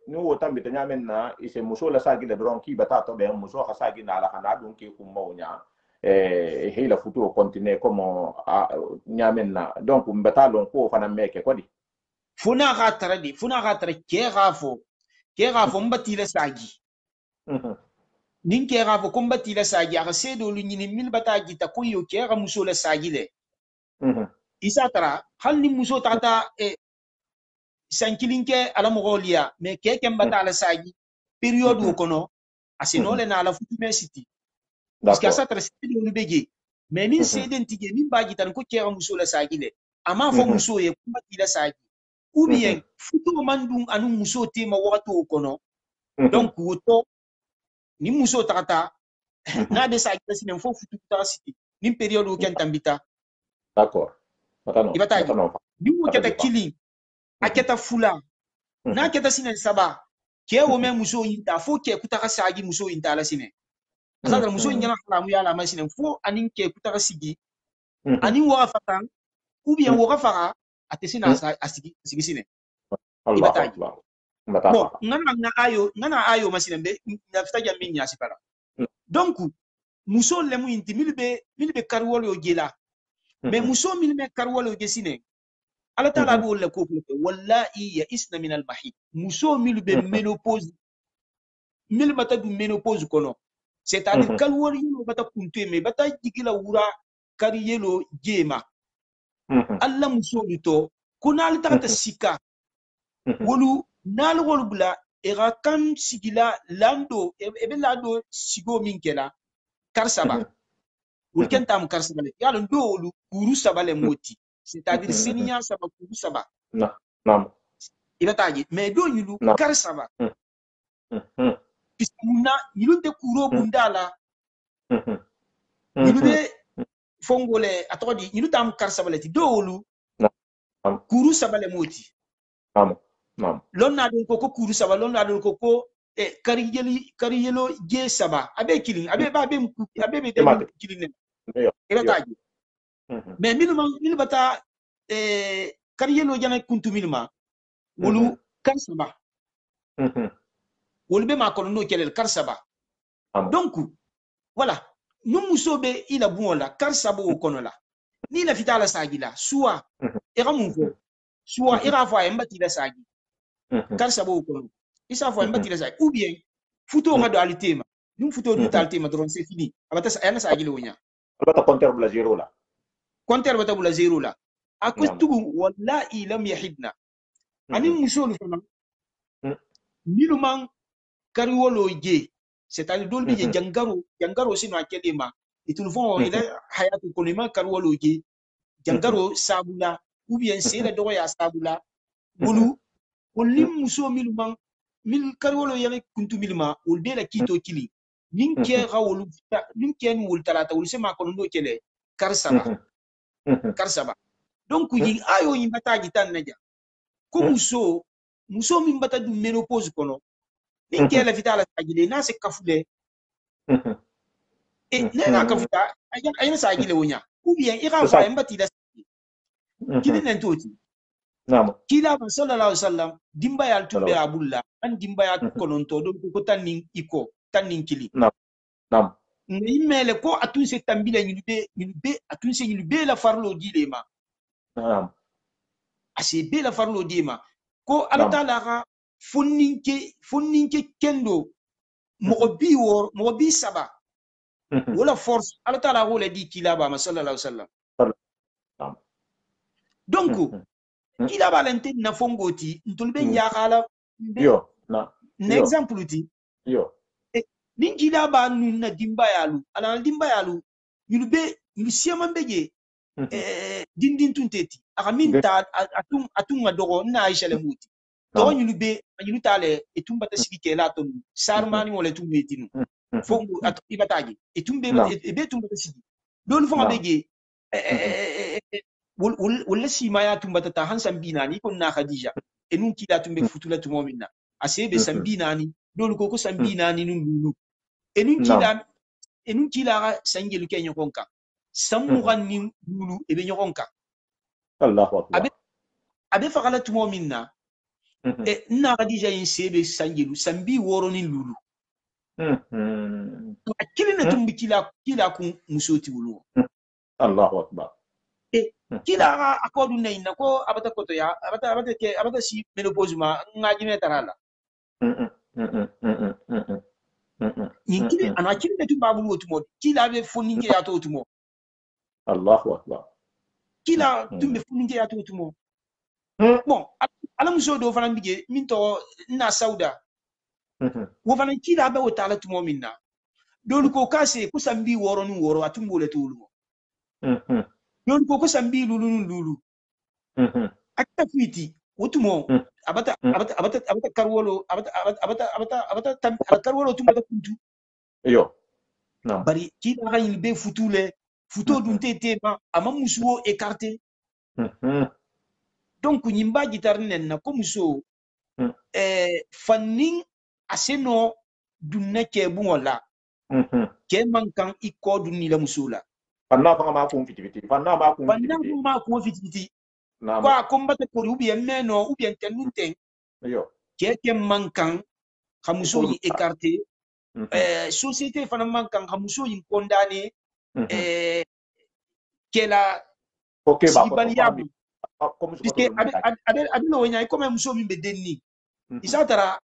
ni wo tambita nyamen na ise muso la saji la dron ki bata to be muso ha saji na ala kana dun ki kumawnya hela futu continue comme nyamen na donc mbata lon ko fana meke kodi funa gatra ke gafo mbati la saji nin ke gafo ko mbati la saji aka sedo lu nyini mil bataji ta ko yo ke ga muso la saji le isatara hal ni muso tata sankilinke ala mogolia me ke mbata la saji period wo kono asino le na la futu mesiti parce que asatara sedo lu beje mais nin seden tige min baji tan ko ke ga muso la saji le ama fo muso ye ko mbati la saji ou bien futu mandung anu muso tema wakatu kono donc woto ni muso tata na de sa sinen fo futu ta siti ni period o ken tambita d'accord matano ni wo keta kili aketa fula na keta sinen saba ke wo me muso yinta fo ke kutaka sagi muso yinta la sinen asada muso yinga na mu yala ma sinen fo anin ke kutaka sigi anin wa fatan ou bien wo gafara atesina asigi sine Allah bon ngana ayo masina be na fitaja min nyasi para donc muso lemu inti milbe karwolo jela mais muso milbe karwolo gesine ala taala bo le ko wallahi ya isna min al mahid muso milbe menopause mil bata du menopause kono c'est-à-dire karwolo yino bata kuntu me bata jigila wura kariyelo jema alla muso lito kuna ala ta sika wolu nal wol bula era kan sigila lando ebe lando sigo minkela karsaba wol ken tam karsaba le yalo ndo wolu kuru saba le moti c'est-à-dire seniya saba kuru saba nam ila taji mais do yulu karsaba pisuna yulu de kuro bundala yulu de fongole atodi yulu tam karsaba le ti do wolu kuru saba le moti lon na don ko kuru saba lon na don ko kariyelo je saba abe kilin abe be de kilin ne ila taji mais mil bata kariyelo jana kuntu milma wolu karsaba wolu be ma kono no kelel karsaba donc voilà nous musobe ila buola karsaba o kono la ni la fitala sagila soit era mun ko soit era fa embati la sagi karsaba o kono isa fa embati la sagi ou bien futo ngado alitema num futo du taltema dron c'est fini abata ayana sagila wonya abata compteur bla zero la compteur bata bla zero la akutugu wallahi lam yahidna ani musolu fana niluman kariwolo je c'est-à-dire dolbi je jangaro sino akelema itulfon ila hayatu kolima kariwolo je jangaro sabula ou bien sera do ya sabula bulu olim muso miluman mil kariwolo yare kuntu milma olbe la kito kili nin ke rawolu nin ken wul talata wul sema kono no kele karsaba donc yi ayo yi bataji tan naja ko muso min bata du menopause kono nin ke la vitala sagile na se kafule e ne na kafuta ayana sagile wonya ou bien ira fa embati da kili nentoti naam kila sallallahu alaihi wasallam dimba yal tumbe abulla an dimba ya kononto do ko tannin iko tannin kili naam ni mele ko atun se tambile nyilbe atun se nyilbe la farlo dilema naam ase be la farlo dima ko ala taala ga funninke kendo mo bi saba wala force ala taala wala di kila ba sallallahu alaihi wasallam donc kila ba lente na fongoti ntulbe yakala yo na exemple ti yo nin kila ba nun na dimba yalu ala dimba yalu yulu siama beje dindin tunteti aka min ta atun nga dogo na aisha le muti to yulu tale etum bata sigi ke la ton sarmani wala tum metinu fongu ibataji etum be tum bata sigi don fonga beje wala sima ya tum bata ta hansan binani kon na khadija enun kila tum be futula tum minna asebe sambinani don ko sambinani nun lulu enun kila sangelu kenyo konka sammugan ni lulu ebe nyogonka Allahu akbar abe fakala tumo minna na khadija yin sebe sangelu sambi woro ni lulu akili na tumbi kila ku musoti wulu Allahu akbar kila akodu na inna ko abata koto ya abata si menopause ma ngaji me tarala kili ana kili na tumba bulu tumo kila be foninge ya to tumo Allahu akbar kila tumbe funinge ya to tumo bon ala muso do fana bige min to na sauda wo fana kila be wo tala tumo minna dolu ko kase ko sambi woro ni woro atumbo le tulu dolu ko sambi lulu akta fiti wotumo abata karwolo abata karwolo tumba kuntu yo bari kila ga be futule futo dun tema ama musuo écarté donc nyimba gitar nenna ko muso fanning aseno dunna ke bungola ke mankan iko dunni la musula fanna fa ma ko fiti fanna ma ko fiti kwa kombata ko ubi meno ubi tenunten yo ke mankan khamuso yi écarté société fana mankan khamuso yi condamné kela sibaliyabu puisque abino wenya comme muso min be denni isatara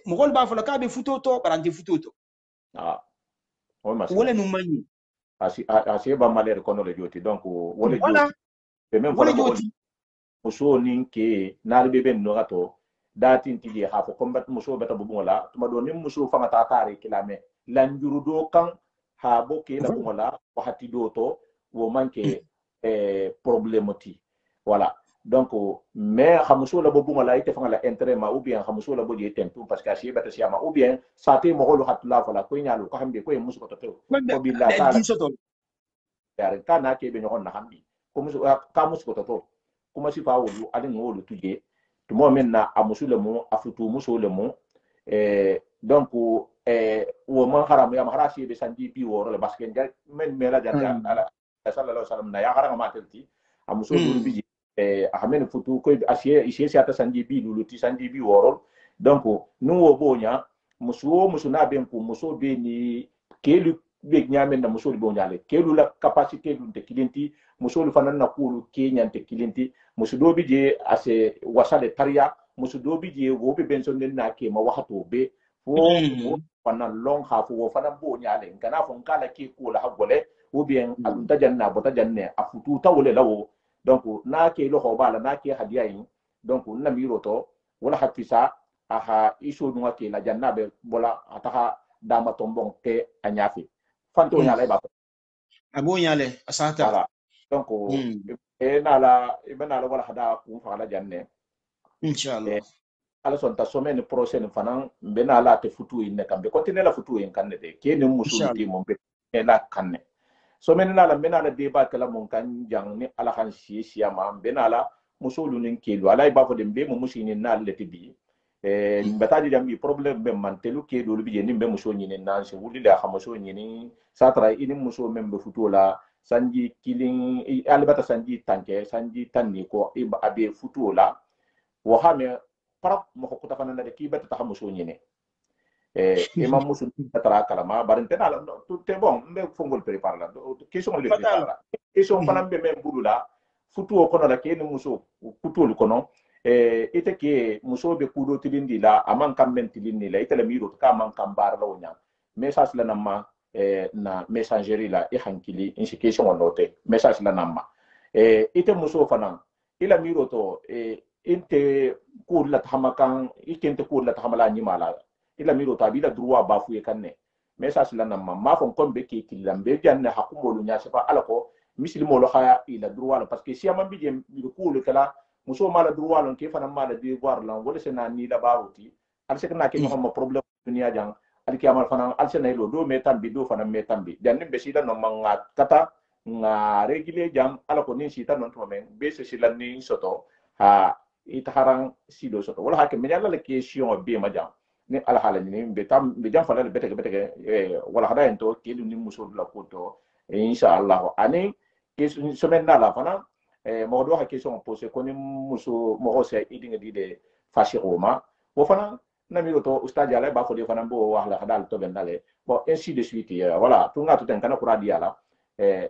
mogol ba fola ka be futoto barante futoto wala no mani asi ba malere kono le joti donc wala joti be même wala joti muso ninke narbe ben no gato datin tili ha fo combat muso beta bu wala tuma do nim muso fanga ta tare kilame lanjuru do kan ha boke la bu wala ko hatti do to wo manke problémati voilà donc mais khamuso la bobu ngala ite fanga la intérêt ma ou bien khamuso la bodi tempo parce que asi bata siama ou bien sate mo holu hatla voilà ko nyaalu ko hambe ko e musu ko to ko billa ta yare kana ke be nyon na hambi ko musu ka musu ko to kuma si fa wolu ali ngolu tuje to mo men na amusu le mo afutu musu le mo donc wo man haram ya maharashi be sandi bi woro le basken ja men mela ja ala sallallahu alaihi wasallam na ya haranga matelti amuso dun bi ahamen futu ko asiye isi ata sandi bi luluti sandi bi woro donc nu wo bonya musu na ben ko muso be ni kelu be nyamen na muso bo nyale kelu la capacité dun te kilinti muso lu fanan na kulu kenyan te kilinti musu do bi je ase wasale tariya musu do bi je wo be benson na ke ma wahato be fo fanan long ha fo fanan bo nyale ngana fo ngala ke ko la hagole ou bien adunta janna bota janne afutu tawle lawo donc na ke lo hobala na ke hadiya yin donc na miro to wala hatisa aha iso nwa ke la janna be bola ataha dama tombon ke anyafi fanto nyale ba abo nyale asata voilà donc nala ibana la wala hada ku fa la janne inshallah ala son ta semaine prochaine fanan bena la te futu yin ne kambe continue la futu yin kanne de ke ne musulti mo be la kanne so menna la débat kala mon kan jang ni ala kan siya ma benala musulu nin kelu ala ba fo dem be mo musini na le tibi mbataji jambi problème be man telu kelu bi ni be muso ni nan se wuli la khamaso ni satra ini muso membe futola sanji kilin alibata sanji tanke sanji tanni ko abe futu la wo hame parap mo ko tafana na ki beta ta muso nyine imam musu tara kalama barinte na tout est bon mbe fongol prépare la question le prépare question fana be men budula futu o kono la ke ni muso futu kono ite ke muso be kudo tilindi la aman kam men tilindi la ite la miro ka man kam bar la wonya message la namma na messagerie la e hankili inscription on note message la namma ite muso fana ila miro to inte kur la tamakan ikente kur la tamala nyimala ila miro to abila droit bafu e kanne message la namma ma fon kombe ke kilambe janne hakumolu nya sefa alako mislimo lo khaya ila droit parce que si amambi je miro kulu kala muso mala droit lon ke fana mala devoir lan wala sena ni la baruti al sekna ke no problème dunia jang al ki amal fana al sena lo do metambi do fana metambi janne be sida no manga kata nga regile jam ala ko ni sita non to men be se sila ni soto ha itaharang sido soto wala hakke me yalla la question be ma jam ni ala hala ni be jam fala le betege wala hada ento ke ni muso la ko to inshallah ani question semaine la fana mo do ha question posé ko ni muso mo se idinga di de fashiroma wo fana na mi to ustadi ala ba fo de fana bo wala hadal to ben dale bon ainsi de suite voilà tout nga tout en kana kura di ala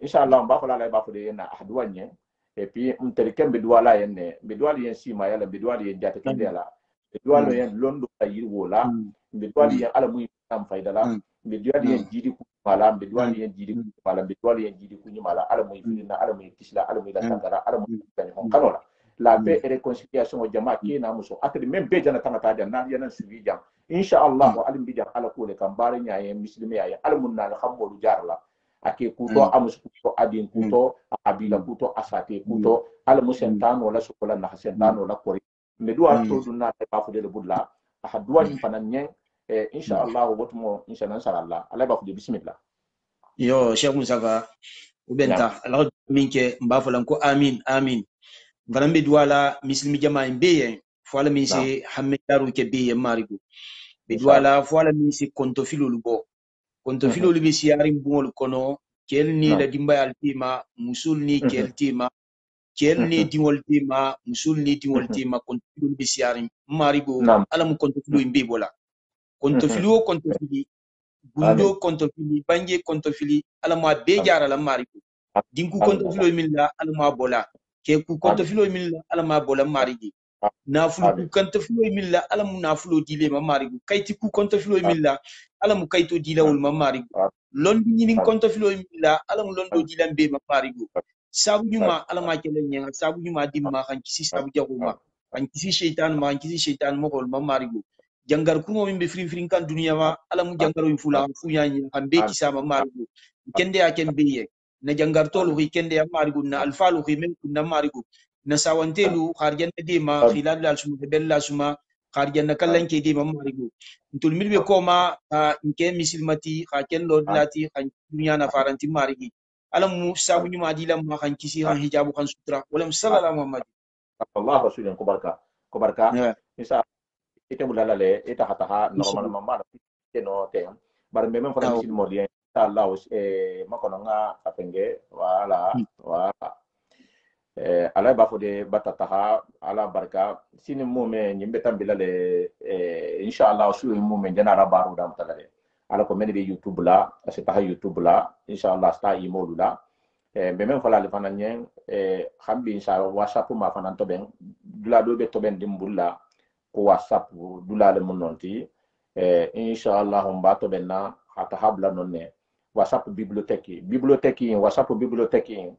inshallah ba fo la ba fo de na adwanye et puis mtel kembe duala yenne be duala yen sima yala be duala yen jata kende ala be duala yen londo ayir wola be duala yen ala muy am fayda la be duala yen jidi ku mala be duala yen jidi ku mala be duala yen jidi ku mala ala muy filina ala muy kisla ala muy la tangara ala muy tani hon kanola la paix et réconciliation au jama ki na muso akade même be jana tangata janna yana suwi jam inshallah alim bi jam ala ko le kambare nyaaye muslimi ya ala mun na xamolu jarla ake kuto amus kuto adin kuto abila kuto asate kuto ala musentan wala sokola na sentan wala kori me duwa to dunna ba fu de budla ahadwa ni fanan nyen inshallah wotmo inshallah ala ba fu de bismillah yo Cheikh Moussa ubenta alors minke mba folan ko amin amin valambe duwala mislimi jama mbeye foala mi se hamme daru ke beye marigo be duwala foala mi se konto filolu bo konto filolu be siari mbungol kono kel ni la dimba altima musul ni kel tima kel ni dingol tima musul ni dingol tima konto filolu be siari marigo alam konto filu mbe bola konto filu konto fili gundo konto fili bange konto fili alama be jara la marigo dinku konto filo milla alama bola ke ku konto filo milla alama bola marigi nafulu ku konto filo milla alamu nafulu dile ma marigu kayti ku konto filo milla alamu kayto dila wol ma marigu londi nyinin konto filo milla alamu londo dila be ma marigu sabu nyuma alama kele nyanga sabu nyuma dimma kan kisi sabu jaguma kan kisi shaytan mo hol ma marigu jangar kumo mimbe frin kan duniya ma alamu jangaro infula fu nyanyi kan be kisa ma marigu kende aken beye na jangartolu kende ya marigu na alfalu men kunna marigu na sawantelu kharjan de ma khilal al suma bella suma kharjan kallanke de ma marigu ntul milbe koma nke misilmati khaken lodlati khan dunya na faranti marigi alam sabu nyuma dilam ma khan kisi khan hijabu khan sutra walam sallallahu muhammad Allah rasulun kubarka isa ite bulala le ita hataha normal mamma no te bar memem fara misil modien Allah makono nga apenge wala ala ba fo de batataha ala barka sini mume nyimbe tambila le inshallah su mume janara baru dam talale ala ko men be youtube la asita youtube la inshallah sta imolu la be men fala le fanan nyen khambi inshallah whatsapp ma fanan to ben dula do be to ben dimbulla ko whatsapp dula le mon nonti inshallah on ba to ben na hata habla nonne whatsapp bibliothèque whatsapp bibliothèque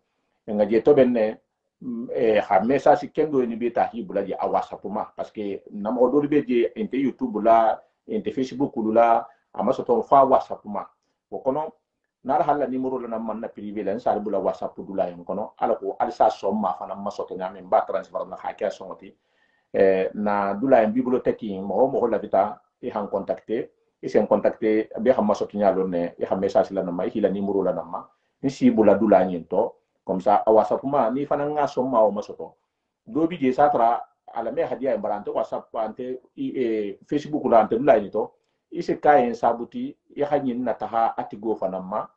nga je to ben ne ha message kendo ni beta hibula di whatsapp ma parce que namo do be je inte youtube la inte facebook la amaso to fa whatsapp ma ko kono nar hala numéro la na man na privé la sa bula whatsapp dula en kono ala ko alsa somma fana maso to nyame ba transfer na hakya sonoti na dula en bibliothèque mo la vita e han contacter et c'est contacter be ha maso to nyalo ne e ha message la na ma hila numéro la na ma ni si bula dula nyento comme ça whatsapp ma ni fana nga somma o maso to do bi je satra ala me hadia en barante whatsapp ante facebook la ante dula ni to ise kayen sabuti ya hanyin na taha atigo fanamma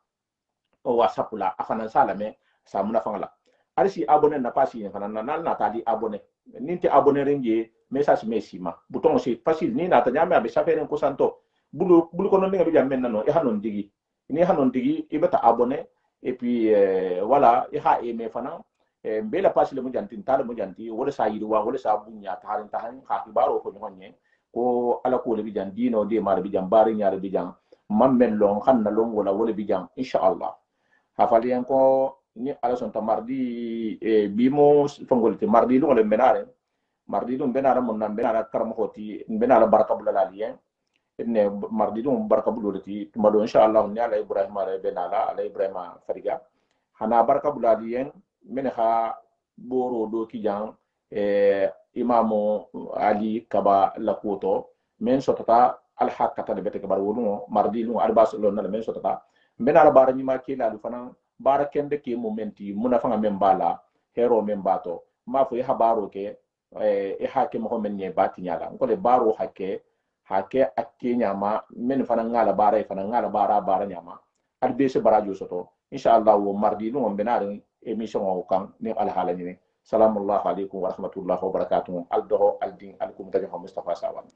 o WhatsApp la afana sala me sa muna fangala arisi abonné na pasi fana na tadi abonné ninti abonné renje message mesima bouton c'est facile ni na tanya me abe saferen ko santo bulu ko non nga bi jammen nano e hanon digi ni hanon digi ibata abonné et puis voilà e ha e me fana mbela pasi le mujanti tala mujanti wala sa yirwa wala sa bunya tarin tahan ha baro ko nyonye ko ala ko le bijan dino de mar bijan bari nyaare bijan mammen long xanna long wala bijan inshallah hafaliyan ko ni ala son ta mardi bimo fongolite mardi lu wala menare mardi lu benara mon nan benara karam hoti benara barakabul lalien ne mardi lu barakabul lati tumado inshallah ni ala ibrahim ala benala ala ibrahim fariga hana barakabul lalien men ha boro do kijan imamu ali kaba lakoto men sotata al hakata de bete kabar wonu mardi lu albas lo na men sotata benala bara ni ma kila lu fana bara kende ke momenti muna fanga membala hero membato ma fo ya habaro ke e hake mo men ne bati nyala ko le baro hake akke nyama men fana ngala bara nyama albe se barajo soto inshallah wo mardi lu on benare emission o kan ni al halani salamu alaikum wa rahmatullahi wa barakatuh aldo aldin alkum tajo Mustafa Sawan